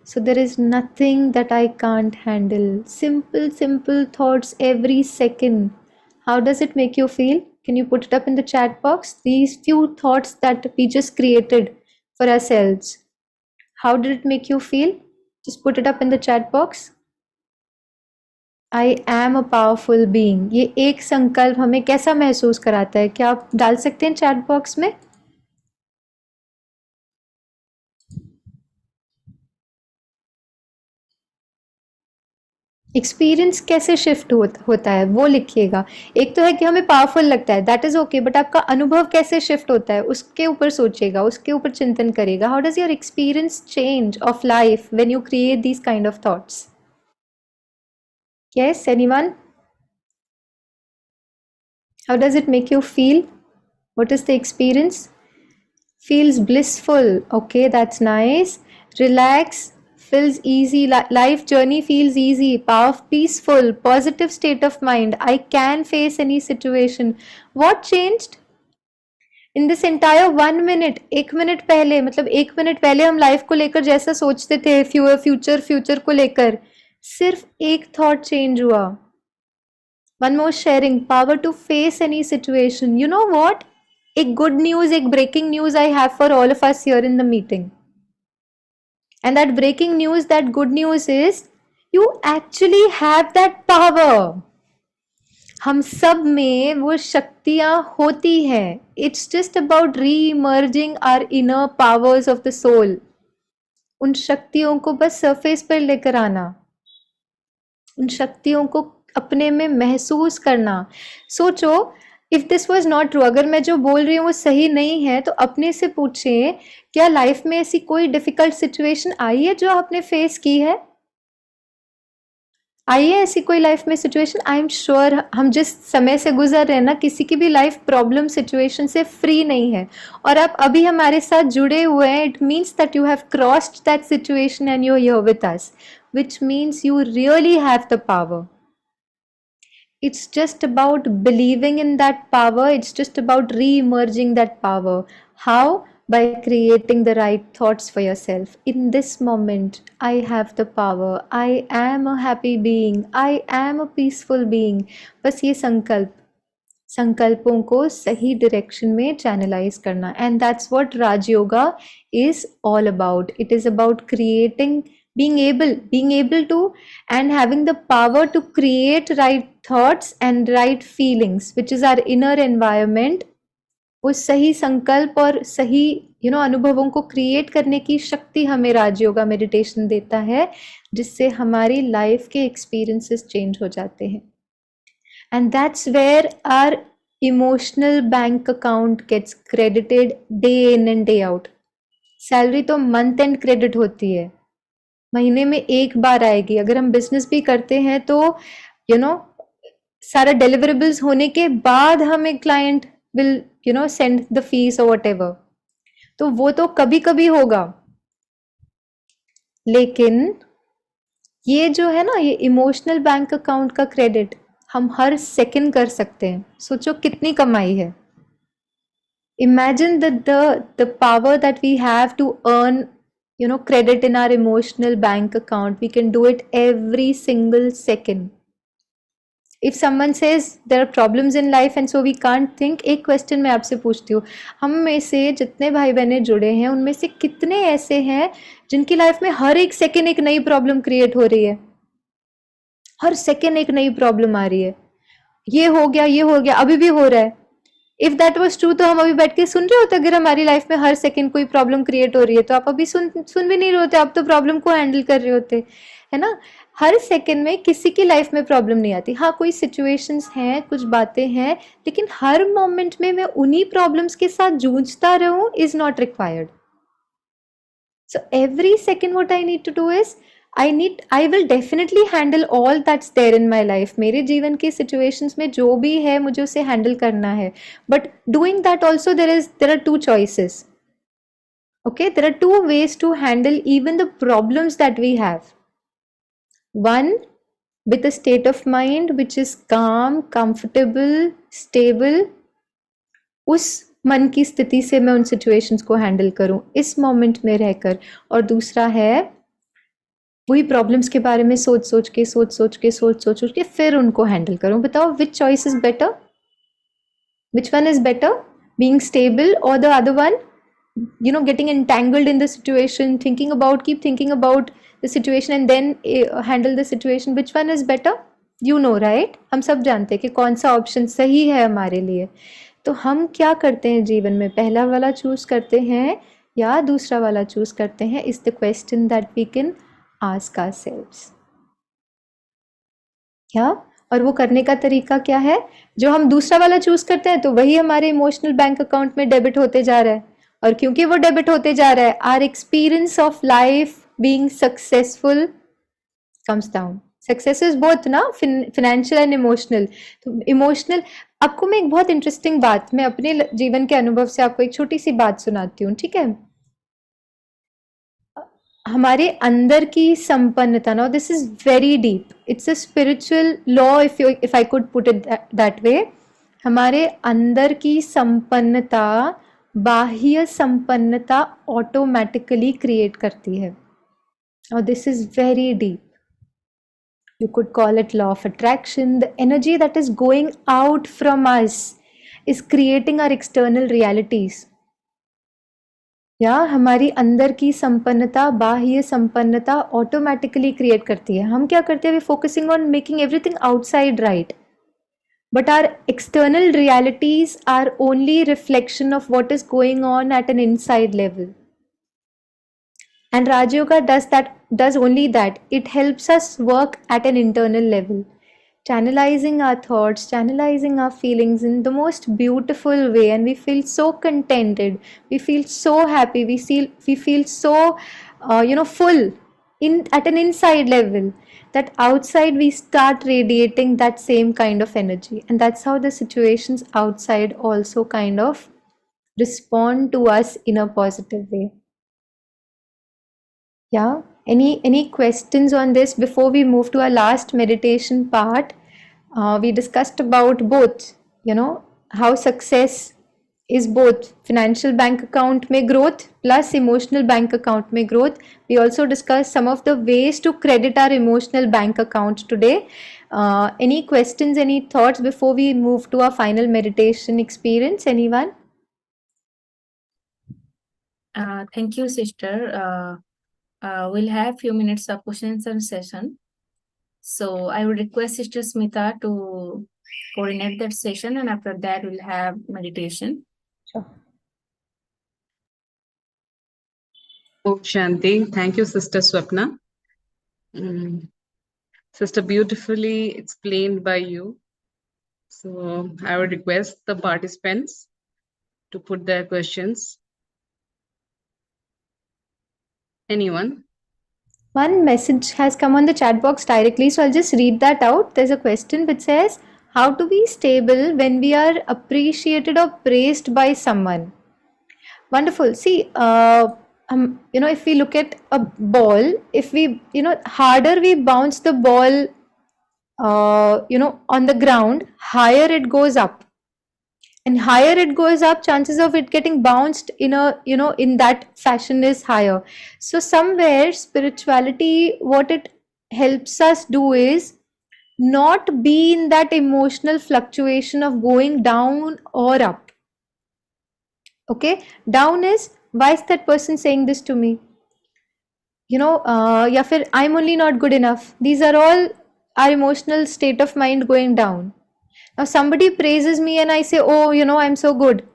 So there is nothing that I can't handle. Simple thoughts every second. How does it make you feel? Can you put it up in the chat box? These few thoughts that we just created for ourselves. How did it make you feel? Just put it up in the chat box. I am a powerful being. ये एक संकल्प हमें कैसा महसूस कराता है? क्या आप डाल सकते हैं चैट बॉक्स में? एक्सपीरियंस कैसे शिफ्ट होता है वो लिखिएगा. एक तो है कि हमें पावरफुल लगता है, दैट इज ओके, बट आपका अनुभव कैसे शिफ्ट होता है उसके ऊपर सोचिएगा, उसके ऊपर चिंतन करिएगा. How does your experience change of life when you create these kind of thoughts? Yes, anyone? How does it make you feel? What is the experience? Feels blissful. Okay, that's nice. Relax. Feels easy. Life journey feels easy. Peaceful. Positive state of mind. I can face any situation. What changed? In this entire 1 minute, 1 minute पहले, मतलब 1 minute पहले हम life को लेकर जैसा सोचते थे, future को लेकर, सिर्फ एक थॉट चेंज हुआ. One more sharing, power to face any situation. You know what? एक good news, एक breaking news I have for all of us here in the meeting. And that breaking news, that good news is, you actually have that power. हम सब में वो शक्तियाँ होती हैं. It's just about re-emerging our inner powers of the soul. उन शक्तियों को बस surface पर लेकर आना, उन शक्तियों को अपने में महसूस करना. सोचो, if this was not true, अगर मैं जो बोल रही हूँ वो सही नहीं है, तो अपने से पूछें, क्या लाइफ में ऐसी कोई डिफिकल्ट सिचुएशन आई है जो आपने फेस की है? आई है ऐसी कोई लाइफ में सिचुएशन? आई एम श्योर हम जिस समय से गुजर रहे हैं ना, किसी की भी लाइफ प्रॉब्लम सिचुएशन से फ्री नहीं है. और आप अभी हमारे साथ जुड़े हुए हैं, it means that you have crossed that situation and you are here with us, which means you really have the power. It's just about believing in that power. It's just about re-emerging that power. How? By creating the right thoughts for yourself. In this moment, I have the power. I am a happy being. I am a peaceful being. बस ये संकल्पों को सही direction में channelise करना. And that's what Raj Yoga is all about. It is about creating, being able to and having the power to create right thoughts and right feelings, which is our inner environment. वो सही संकल्प और सही अनुभवों को create करने की शक्ति हमें राजयोगा मेडिटेशन देता है, जिससे हमारी लाइफ के एक्सपीरियंसेस चेंज हो जाते हैं. And that's where our emotional bank account gets credited day in and day out. Salary तो मंथ एंड क्रेडिट होती है, महीने में एक बार आएगी. अगर हम बिजनेस भी करते हैं तो सारा डिलीवरेबल्स होने के बाद हमें client will send the fees और व्हाटएवर, तो वो तो कभी कभी होगा. लेकिन ये जो है ना, ये इमोशनल बैंक अकाउंट का क्रेडिट हम हर सेकंड कर सकते हैं. सोचो कितनी कमाई है. Imagine the power that we have to earn credit in our emotional bank account. We can do it every single second. If someone says there are problems in life and so we can't think, एक question मैं आपसे पूछती हूँ, हम में से जितने भाई बहनें जुड़े हैं उनमें से कितने ऐसे हैं जिनकी लाइफ में हर एक सेकेंड एक नई प्रॉब्लम क्रिएट हो रही है, हर सेकेंड एक नई प्रॉब्लम आ रही है, ये हो गया, ये हो गया, अभी भी हो रहा है. इफ दैट वाज ट्रू तो हम अभी बैठ के सुन रहे होते. अगर हमारी लाइफ में हर सेकंड कोई प्रॉब्लम क्रिएट हो रही है तो आप अभी सुन भी नहीं रहे होते, आप तो प्रॉब्लम को हैंडल कर रहे होते, है ना. हर सेकंड में किसी की लाइफ में प्रॉब्लम नहीं आती. हाँ, कोई सिचुएशंस हैं, कुछ बातें हैं, लेकिन हर मोमेंट में मैं उन्हीं प्रॉब्लम्स के साथ जूझता रहूं is not required. So every second what I need to do is I will definitely handle all that's there in my life. मेरे जीवन के situations में जो भी है मुझे उसे handle करना है. But doing that also there are two choices. Okay, there are two ways to handle even the problems that we have. One, with a state of mind which is calm, comfortable, stable. उस मन की स्थिति से मैं उन situations को handle करूं इस मोमेंट में रहकर. और दूसरा है वही प्रॉब्लम्स के बारे में सोच सोच के फिर उनको हैंडल करूं. बताओ which choice is better, which one is better, being stable और the other one, you know, getting entangled in the situation, keep thinking about the situation and then handle the situation. Which one is better? You know, right? हम सब जानते हैं कि कौन सा option सही है हमारे लिए. तो हम क्या करते हैं जीवन में, पहला वाला चूज करते हैं या दूसरा वाला चूज करते हैं, is the question that we can ask ourselves. क्या, और वो करने का तरीका क्या है? जो हम दूसरा वाला चूज करते हैं तो वही हमारे इमोशनल बैंक अकाउंट में डेबिट होते जा रहा है, और क्योंकि वो डेबिट होते जा रहा है, our experience of life being successful comes down. Success is both ना, फाइनेंशियल एंड इमोशनल. तो इमोशनल, आपको मैं एक बहुत इंटरेस्टिंग बात, मैं अपने जीवन के अनुभव से आपको एक छोटी सी बात सुनाती हूँ, ठीक है? हमारे अंदर की संपन्नता, now this is very deep, it's a spiritual law if I could put it that way. हमारे अंदर की संपन्नता बाह्य संपन्नता ऑटोमेटिकली क्रिएट करती है. और this is very deep. You could call it law of attraction. The energy that is going out from us is creating our external realities. या हमारी अंदर की संपन्नता बाह्य संपन्नता ऑटोमेटिकली क्रिएट करती है. हम क्या करते हैं, we focusing on making everything outside right, but our external realities are only reflection of what is going on at an inside level. And Raj Yoga does only that. It helps us work at an internal level, channelizing our thoughts, channelizing our feelings in the most beautiful way, and we feel so contented, we feel so happy, we feel so full at an inside level, that outside we start radiating that same kind of energy, and that's how the situations outside also kind of respond to us in a positive way. Yeah, any questions on this before we move to our last meditation part? We discussed about both, how success is both financial bank account mein growth plus emotional bank account mein growth. We also discussed some of the ways to credit our emotional bank account today. Any questions, any thoughts before we move to our final meditation experience? Anyone? Thank you, sister. We'll have few minutes of questions and session. So I would request Sister Smita to coordinate that session, and after that we'll have meditation. Sure. Om Shanti. Thank you, Sister Swapna. Sister, beautifully explained by you. So I would request the participants to put their questions. Anyone? One message has come on the chat box directly, so I'll just read that out. There's a question which says, how to be stable when we are appreciated or praised by someone? Wonderful. See, if we look at a ball, if we, harder we bounce the ball, on the ground, higher it goes up. And higher it goes up, chances of it getting bounced in that fashion is higher. So somewhere spirituality, what it helps us do is not be in that emotional fluctuation of going down or up. Okay, down is, why is that person saying this to me? या फिर I'm only not good enough. These are all our emotional state of mind going down. Now somebody praises me and I say, oh, I'm so good.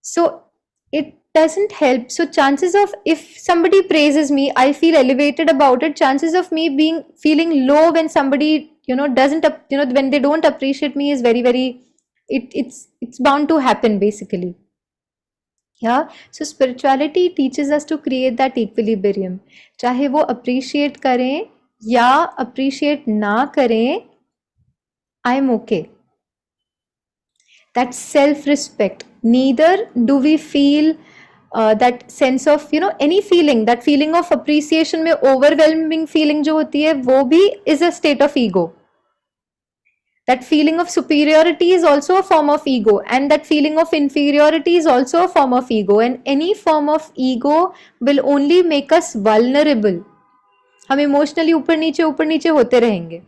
So it doesn't help. So chances of, if somebody praises me, I feel elevated about it. Chances of me feeling low when somebody doesn't when they don't appreciate me is very very, it's bound to happen basically. Yeah, so spirituality teaches us to create that equilibrium. चाहे वो appreciate करें या appreciate ना करें, I'm okay. That self-respect. Neither do we feel that sense of any feeling. That feeling of appreciation में overwhelming feeling जो होती है वो भी is a state of ego. That feeling of superiority is also a form of ego, and that feeling of inferiority is also a form of ego, and any form of ego will only make us vulnerable. हम emotionally ऊपर नीचे होते रहेंगे.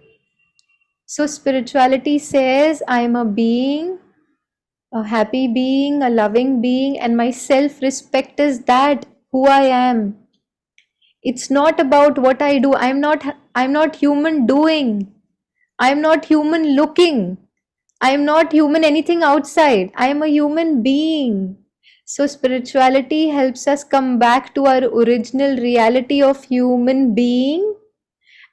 So spirituality says I am a being, a happy being, a loving being, and my self-respect is that who I am. It's not about what I do. I'm not human doing. I'm not human looking. I'm not human anything outside. I am a human being. So spirituality helps us come back to our original reality of human being,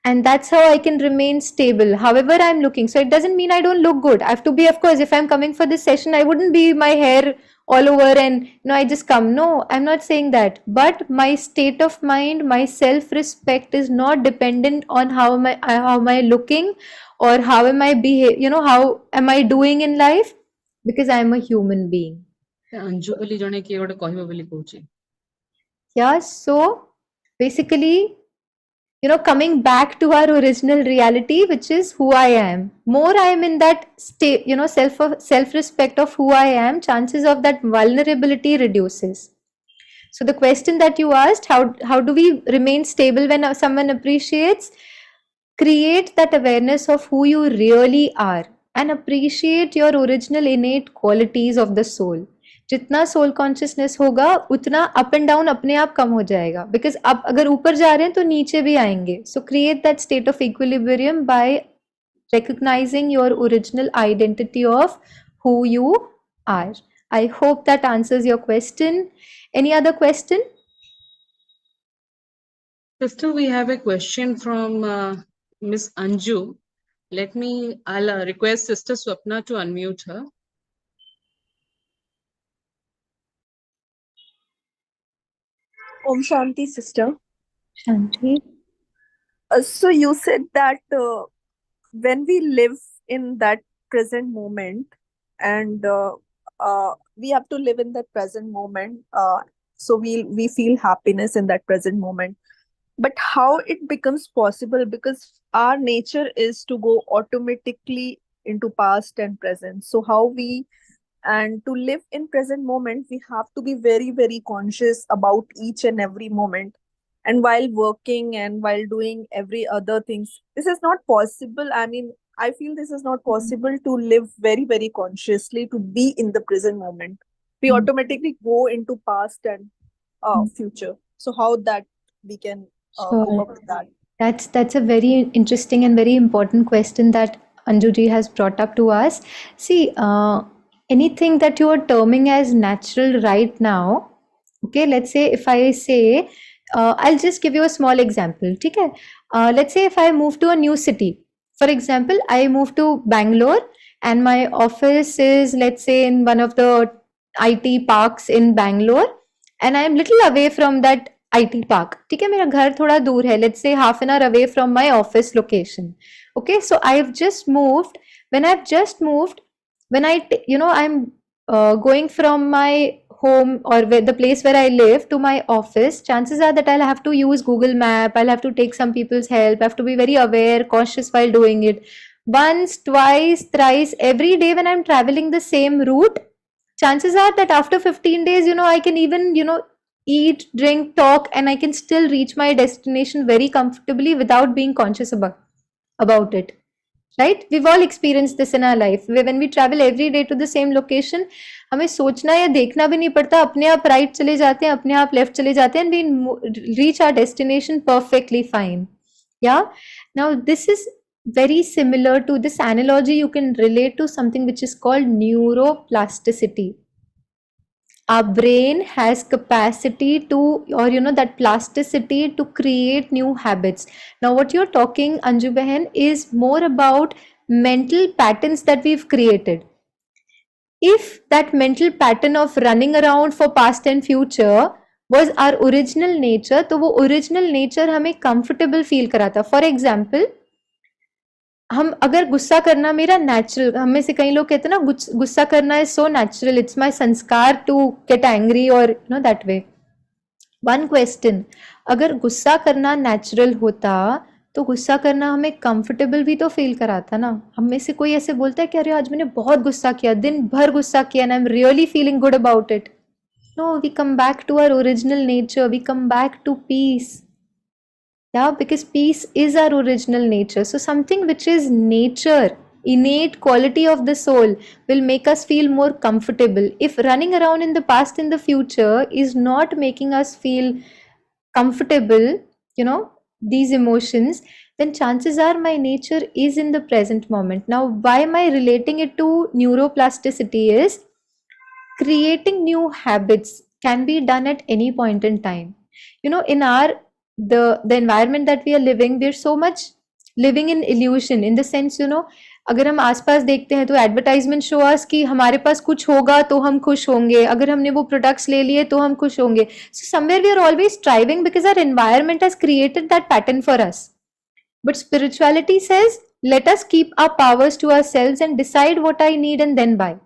and that's how I can remain stable however I'm looking. So it doesn't mean I don't look good. I have to be, of course, if I'm coming for this session, I wouldn't be my hair all over and I just come. No, I'm not saying that. But my state of mind, my self-respect is not dependent on how am I looking or how am I how am I doing in life, because I'm a human being. Anju बोली जने किए गोटे कहबो बोली कहूची. Yeah, so basically, coming back to our original reality, which is who I am. More I am in that state, self-respect of who I am, chances of that vulnerability reduces. So the question that you asked, how do we remain stable when someone appreciates? Create that awareness of who you really are and appreciate your original innate qualities of the soul. जितना soul consciousness होगा उतना up and down अपने आप कम हो जाएगा, because अब अगर ऊपर जा रहे हैं तो नीचे भी आएंगे. सो create that state of equilibrium bye recognizing your original identity of who you are. I hope that answers your question. Any other question? Sister, we have a question from Miss Anju. I'll request Sister Swapna to unmute her. Om Shanti, sister. Shanti. So you said that when we live in that present moment, and we have to live in that present moment, so we feel happiness in that present moment. But how it becomes possible, because our nature is to go automatically into past and present. So and to live in present moment, we have to be very very conscious about each and every moment. And while working and while doing every other things, this is not possible. I mean, I feel this is not possible to live very very consciously, to be in the present moment. We automatically go into past and future. So how that we can cope up with that? That's a very interesting and very important question that Anjuji has brought up to us. See, anything that you are terming as natural right now, okay, let's say if I say, I'll just give you a small example. Okay? Let's say if I move to a new city, for example, I moved to Bangalore and my office is, let's say, in one of the IT parks in Bangalore, and I am little away from that IT park. ठीक है, मेरा घर थोड़ा दूर है. Let's say half an hour away from my office location. Okay, so I've just moved. When I've just moved, when I'm going from my home or the place where I live to my office, chances are that I'll have to use Google Map. I'll have to take some people's help. I have to be very aware, cautious while doing it. Once, twice, thrice, every day when I'm traveling the same route, chances are that after 15 days, I can even, eat, drink, talk, and I can still reach my destination very comfortably without being conscious about it. right? We've all experienced this in our life. When we travel every day to the same location, हमें सोचना या देखना भी नहीं पड़ता, अपने आप right चले जाते हैं, अपने आप लेफ्ट चले जाते हैं, and we reach our destination perfectly fine. Yeah. Now this is very similar to this analogy. You can relate to something which is called neuroplasticity. Our brain has capacity to, or that plasticity to create new habits. Now what you're talking, Anju Behan, is more about mental patterns that we've created. If that mental pattern of running around for past and future was our original nature, तो वो original nature हमें comfortable feel कराता. For example, हम अगर गुस्सा करना मेरा natural, हम में से कई लोग कहते हैं ना गुस्सा करना is so natural, it's my संस्कार टू गेट एंग्री और दैट वे. वन क्वेश्चन, अगर गुस्सा करना नेचुरल होता तो गुस्सा करना हमें कंफर्टेबल भी तो फील कराता ना. हम में से कोई ऐसे बोलता है कि अरे आज मैंने बहुत गुस्सा किया, दिन भर गुस्सा किया and I am really feeling good about it. No, we come back to our original nature, we come back to peace. Yeah, because peace is our original nature. So something which is nature, innate quality of the soul, will make us feel more comfortable. If running around in the past and the future is not making us feel comfortable, these emotions, then chances are my nature is in the present moment. Now, why am I relating it to neuroplasticity is creating new habits can be done at any point in time. In our the environment that we are living, we're so much living in illusion, in the sense, अगर हम आसपास देखते हैं तो advertisement show us कि हमारे पास कुछ होगा तो हम खुश होंगे, अगर हमने वो प्रोडक्ट्स ले लिए तो हम खुश होंगे. So somewhere we are always striving because our environment has created that pattern for us. But spirituality says let us keep our powers to ourselves and decide what I need and then by.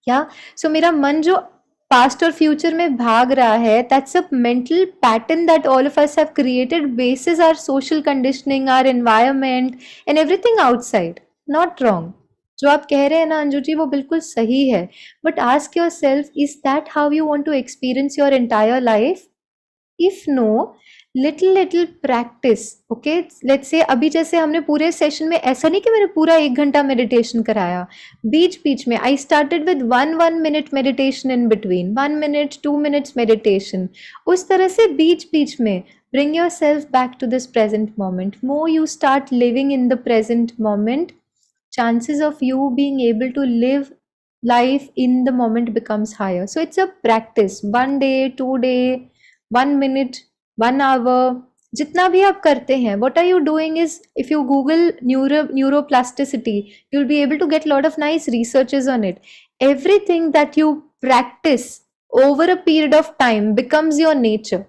या सो मेरा मन जो past और future में भाग रहा है, that's a mental pattern that all of us have created basis our social conditioning, our environment and everything outside. Not wrong. जो आप कह रहे हैं ना अंजू जी, वो बिल्कुल सही है. But ask yourself, is that how you want to experience your entire life? If no, little practice. Okay, let's say अभी जैसे हमने पूरे सेशन में ऐसा नहीं कि मैंने पूरा 1 घंटा मेडिटेशन कराया, बीच में I started with 1 minute meditation in between, 1 minute 2 minutes meditation. उस तरह से बीच में bring yourself back to this present moment. More you start living in the present moment, chances of you being able to live life in the moment becomes higher. So it's a practice. 1 day, 2 day, 1 minute, 1 hour, जितना भी आप करते हैं, what are you doing is, if you Google neuroplasticity, you'll be able to get a lot of nice researches on it. Everything that you practice over a period of time becomes your nature.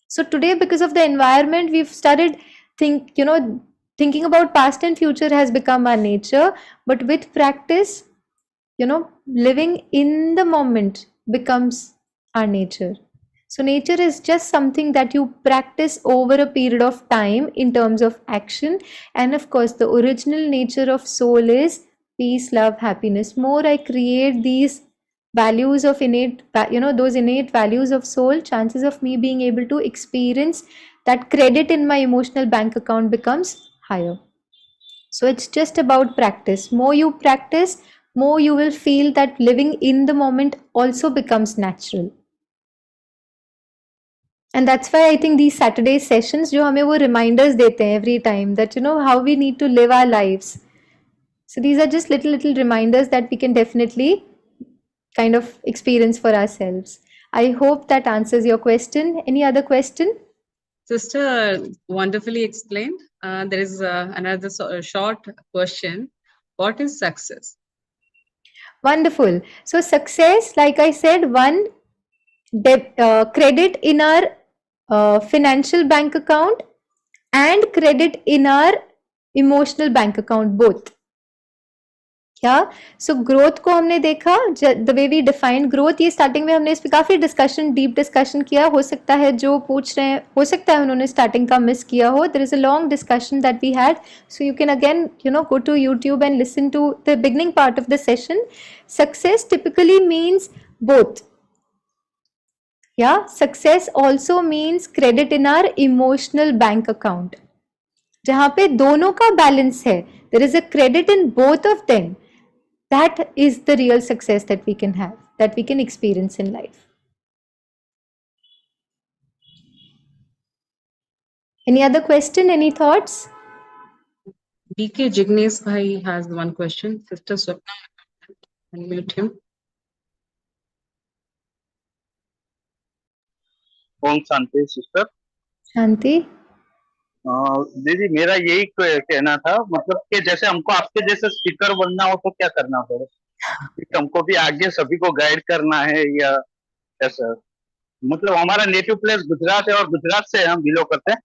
So today, because of the environment, we've started thinking about past and future has become our nature. But with practice, living in the moment becomes our nature. So nature is just something that you practice over a period of time in terms of action. And of course, the original nature of soul is peace, love, happiness. More I create these values of innate, those innate values of soul, chances of me being able to experience that credit in my emotional bank account becomes higher. So it's just about practice. More you practice, more you will feel that living in the moment also becomes natural. And that's why I think these Saturday sessions जो हमें वो reminders देते हैं every time that how we need to live our lives. So these are just little reminders that we can definitely kind of experience for ourselves. I hope that answers your question. Any other question? Sister, wonderfully explained. There is another short question. What is success? Wonderful. So success, like I said, one credit in our financial bank account and credit in our emotional bank account, both. Yeah, so growth को हमने देखा, the way we define growth, ये starting में हमने इस पे काफी deep discussion किया. हो सकता है जो पूछ रहे हैं, हो सकता है उन्होंने starting का miss किया हो. There is a long discussion that we had, so you can again go to YouTube and listen to the beginning part of the session. Success typically means both. Yeah, success also means credit in our emotional bank account. जहाँ पे दोनों का balance है, there is a credit in both of them. That is the real success that we can have, that we can experience in life. Any other question? Any thoughts? BK Jignesh Bhai has one question. Sister Swapna, unmute him. Om Shanti sister. Shanti? दीदी मेरा यही कहना था, मतलब कि जैसे हमको आपके जैसे स्पीकर बनना हो तो क्या करना पड़े? हमको भी आगे सभी को गाइड करना है या ऐसा? मतलब हमारा नेटिव प्लेस गुजरात है और गुजरात से हम बिलोंग करते हैं,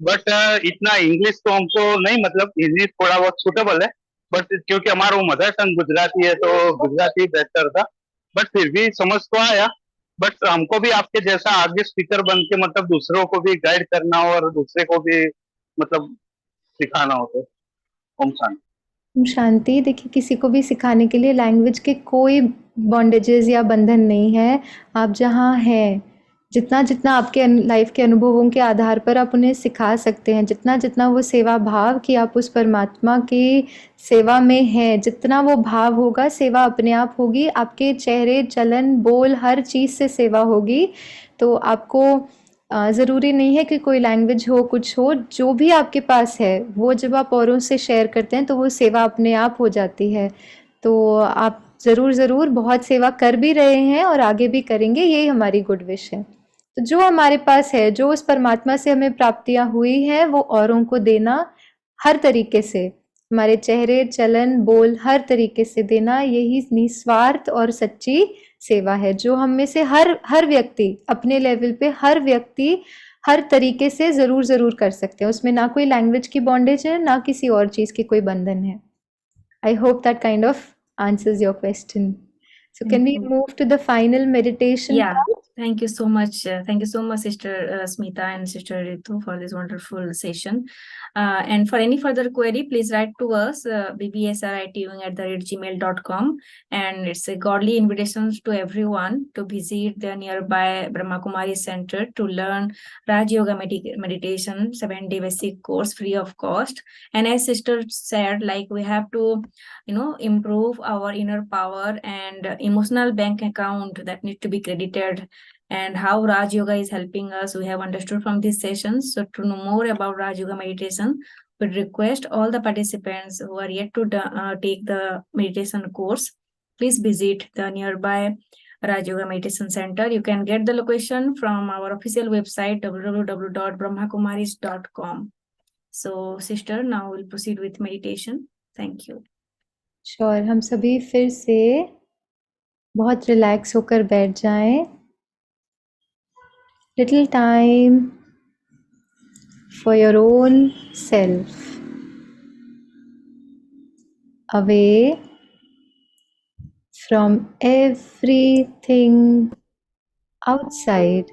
बट इतना इंग्लिश तो हमको नहीं, मतलब हिंदी थोड़ा बहुत सूटेबल है, बट क्योंकि हमारा वो मदर टंग गुजराती है तो गुजराती बेटर था, बट फिर भी समझ तो आया। बट हमको भी आपके जैसा आगे स्पीकर बन के मतलब दूसरों को भी गाइड करना हो और दूसरे को भी मतलब सिखाना हो तो। ओम शांति। शांति, देखिए किसी को भी सिखाने के लिए लैंग्वेज के कोई बॉन्डेजेस या बंधन नहीं है। आप जहाँ हैं, जितना जितना आपके लाइफ के अनुभवों के आधार पर आप उन्हें सिखा सकते हैं, जितना जितना वो सेवा भाव कि आप उस परमात्मा की सेवा में हैं, जितना वो भाव होगा सेवा अपने आप होगी। आपके चेहरे, चलन, बोल, हर चीज़ से सेवा होगी। तो आपको ज़रूरी नहीं है कि कोई लैंग्वेज हो, कुछ हो, जो भी आपके पास है वो जब आप औरों से शेयर करते हैं तो वो सेवा अपने आप हो जाती है। तो आप ज़रूर बहुत सेवा कर भी रहे हैं और आगे भी करेंगे, यही हमारी गुड विश है। तो जो हमारे पास है, जो उस परमात्मा से हमें प्राप्तियाँ हुई हैं, वो औरों को देना हर तरीके से, हमारे चेहरे, चलन, बोल, हर तरीके से देना, यही निस्वार्थ और सच्ची सेवा है, जो हम में से हर व्यक्ति अपने लेवल पे हर तरीके से ज़रूर कर सकते हैं। उसमें ना कोई लैंग्वेज की बॉन्डेज है, ना किसी और चीज़ की कोई बंधन है। I hope that kind of answers your question. So can we move to the final meditation? Yeah, thank you so much. Thank you so much, Sister Smita and Sister Ritu, for this wonderful session. And for any further query, please write to us, bbsritwing@gmail.com. And it's a godly invitation to everyone to visit the nearby Brahma Kumaris Center to learn Raj Yoga meditation 7-day basic course free of cost. And as Sister said, like we have to improve our inner power and emotional bank account that need to be credited, and how Raj Yoga is helping us, we have understood from this session. So to know more about Raj Yoga meditation, we request all the participants who are yet to take the meditation course, please visit the nearby Raj Yoga Meditation Center. You can get the location from our official website www.brahmakumaris.com. So sister, now we'll proceed with meditation. Thank you. Sure, हम सभी फिर से बहुत relax होकर बैठ जाएं। Little time for your own self, away from everything outside.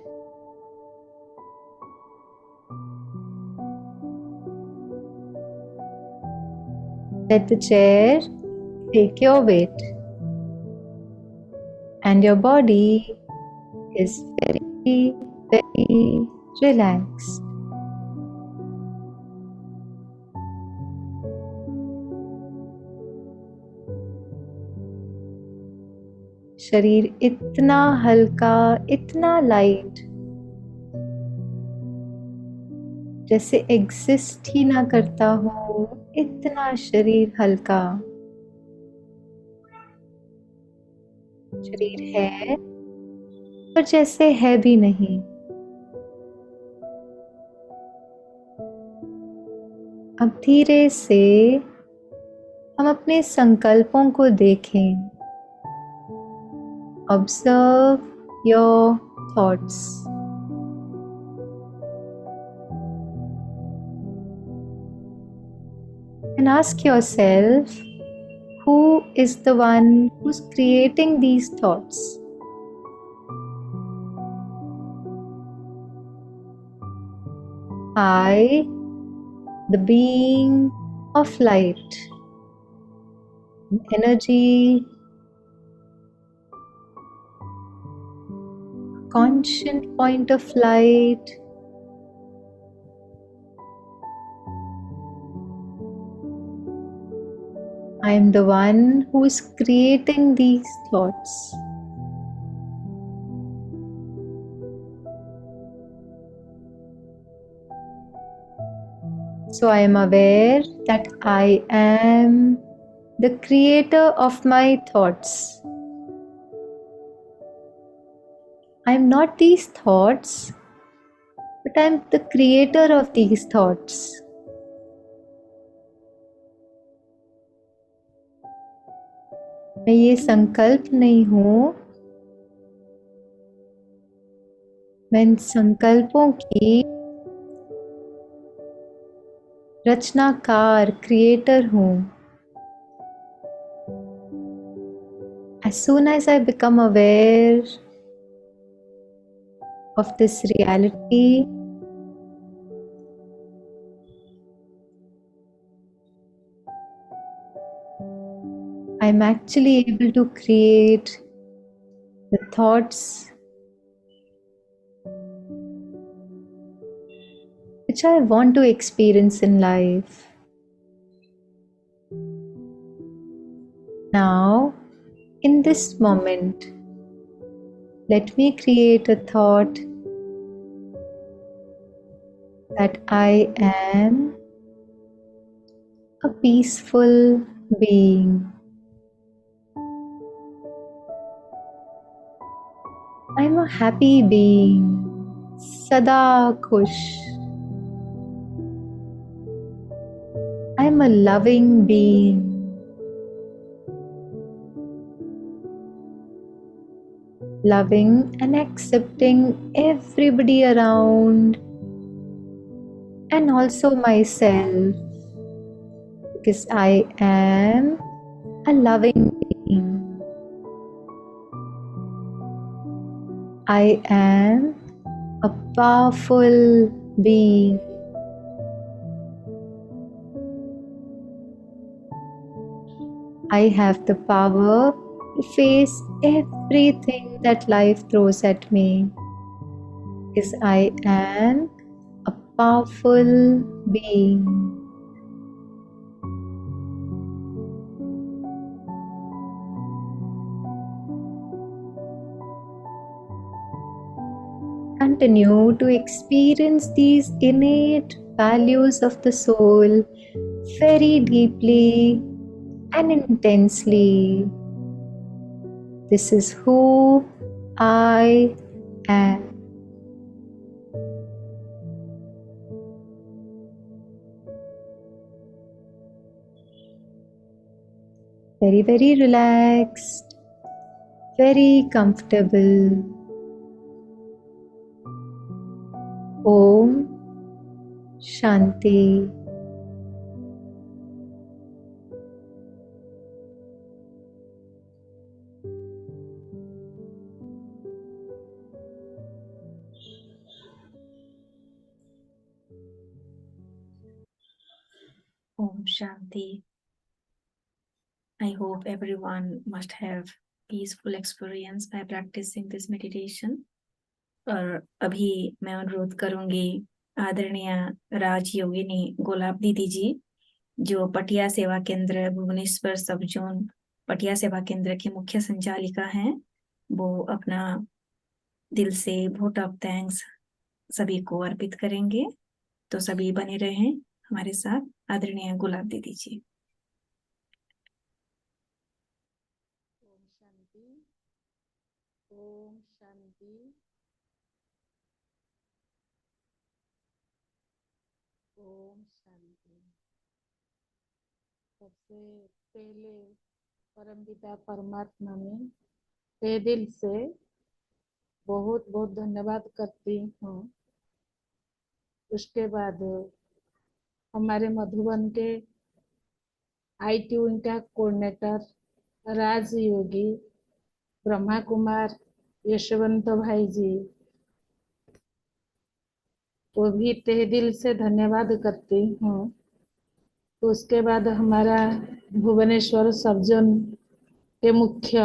Let the chair take your weight, and your body is very relaxed. शरीर इतना हल्का, इतना लाइट, जैसे एग्जिस्ट ही ना करता हो, इतना शरीर हल्का। शरीर है पर जैसे है भी नहीं। अब धीरे से हम अपने संकल्पों को देखें। Observe your thoughts. And ask yourself, who is the one who's creating these thoughts? I, the being of light, energy, conscient point of light, I am the one who is creating these thoughts. So I am aware that I am the creator of my thoughts. I am not these thoughts, but I am the creator of these thoughts. मैं ये संकल्प नहीं हूँ, मैं इन संकल्पों की रचनाकार creator हूँ. As soon as I become aware of this reality, I'm actually able to create the thoughts which I want to experience in life. Now, in this moment, let me create a thought that I am a peaceful being. I'm a happy being, sada khush. I'm a loving being. Loving and accepting everybody around and also myself, because I am a loving being. I am a powerful being. I have the power to face everything that life throws at me, because I am a powerful being. Continue to experience these innate values of the soul very deeply and intensely. This is who I am. Very, very relaxed, very comfortable. Om Shanti. Om Shanti. I hope everyone must have peaceful experience by practicing this meditation. और अभी मैं अनुरोध करूंगी आदरणीय राज योगिनी गुलाब दीदी जी, जो पटिया सेवा केंद्र भुवनेश्वर सब जोन पटिया सेवा केंद्र की मुख्य संचालिका हैं, वो अपना दिल से वोट ऑफ थैंक्स सभी को अर्पित करेंगे. तो सभी बने रहें हमारे साथ. आदरणीय गुलाब दीदी जी. ओम शांति. ओम शांति. ओम शांति. सबसे पहले परमपिता परमात्मा में तहे दिल से बहुत बहुत धन्यवाद करती हूँ. उसके बाद हमारे मधुबन के IT विंग का कोऑर्डिनेटर राज योगी, ब्रह्मा कुमार, यशवंत भाई जी को भी तहे दिल से धन्यवाद करती हूँ. तो उसके बाद हमारा भुवनेश्वर सबजोन के मुख्य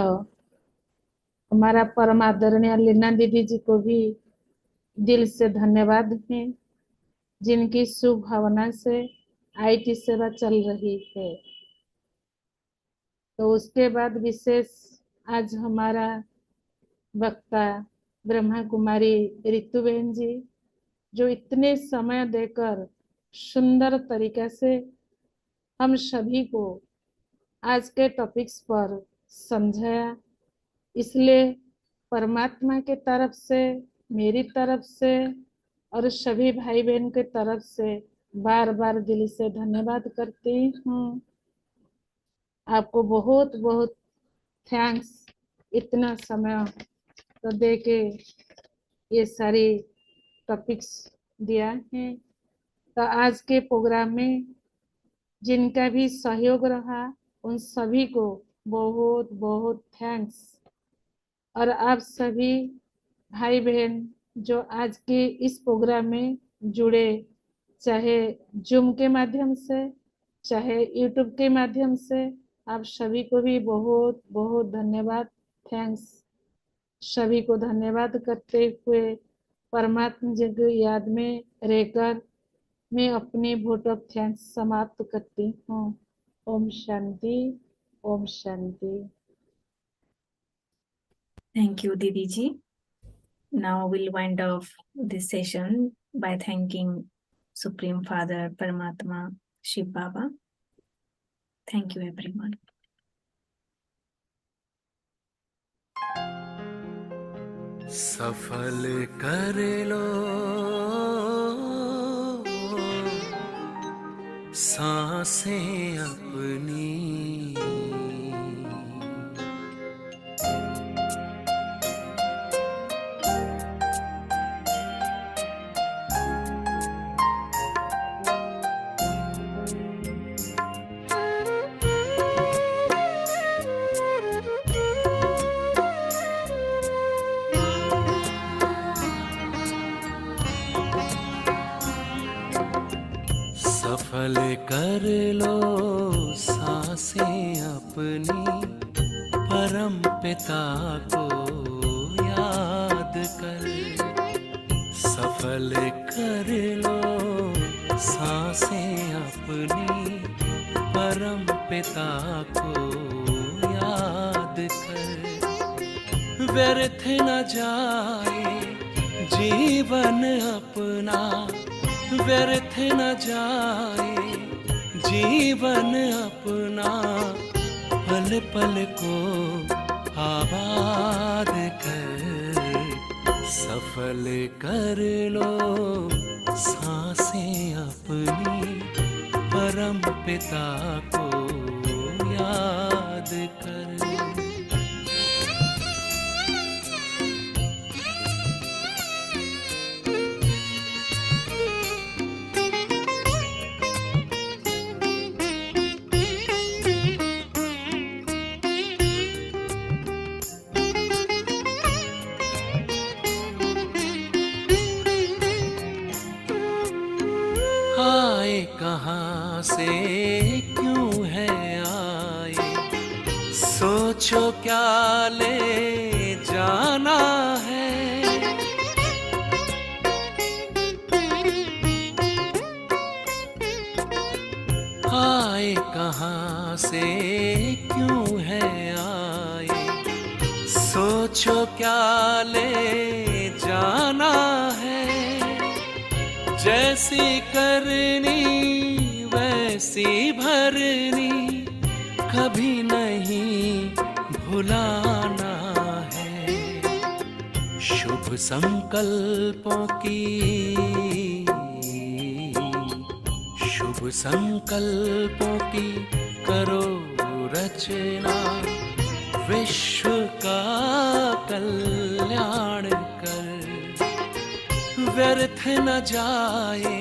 हमारा परम आदरणीय लीना दीदी जी को भी दिल से धन्यवाद है, जिनकी शुभ भावना से IT सेवा चल रही है. तो उसके बाद विशेष आज हमारा वक्ता ब्रह्मा कुमारी ऋतु बहन जी, जो इतने समय देकर सुंदर तरीके से हम सभी को आज के टॉपिक्स पर समझाया। इसलिए परमात्मा के तरफ से, मेरी तरफ से और सभी भाई बहन के तरफ से बार बार दिल से धन्यवाद करती हूँ। आपको बहुत बहुत थैंक्स, इतना समय तो दे के ये सारी टॉपिक्स दिया है। तो आज के प्रोग्राम में जिनका भी सहयोग रहा उन सभी को बहुत बहुत थैंक्स। और आप सभी भाई बहन जो आज के इस प्रोग्राम में जुड़े, चाहे जूम के माध्यम से चाहे यूट्यूब के माध्यम से, आप सभी को भी बहुत बहुत धन्यवाद, थैंक्स। सभी को धन्यवाद करते हुए परमात्मा जी की याद में रहकर मैं अपनी वोट ऑफ थैंक्स समाप्त करती हूँ। Om Shanti, Om Shanti. Thank you, Didi ji. Now we'll wind off this session by thanking Supreme Father Paramatma Shiv Baba. Thank you, everyone. सफल कर लो सांसें अपनी, सफल कर लो सांसें अपनी, परम पिता को याद कर। सफल कर लो सांसें अपनी, परम पिता को याद कर। व्यर्थ न जाए जीवन अपना, व्यर्थ न जाए जीवन अपना, पल पल को आबाद कर। सफल कर लो सांसें अपनी, परम पिता को याद कर। आए कहाँ से क्यों है आए, सोचो क्या ले जाना है। आए कहाँ से क्यों है आए, सोचो क्या ले जाना है। जैसी करनी वैसी भरनी, कभी नहीं भुलाना है। शुभ संकल्पों की, शुभ संकल्पों की करो रचना, विश्व का कल्याण कर। व्यर्थ न जाए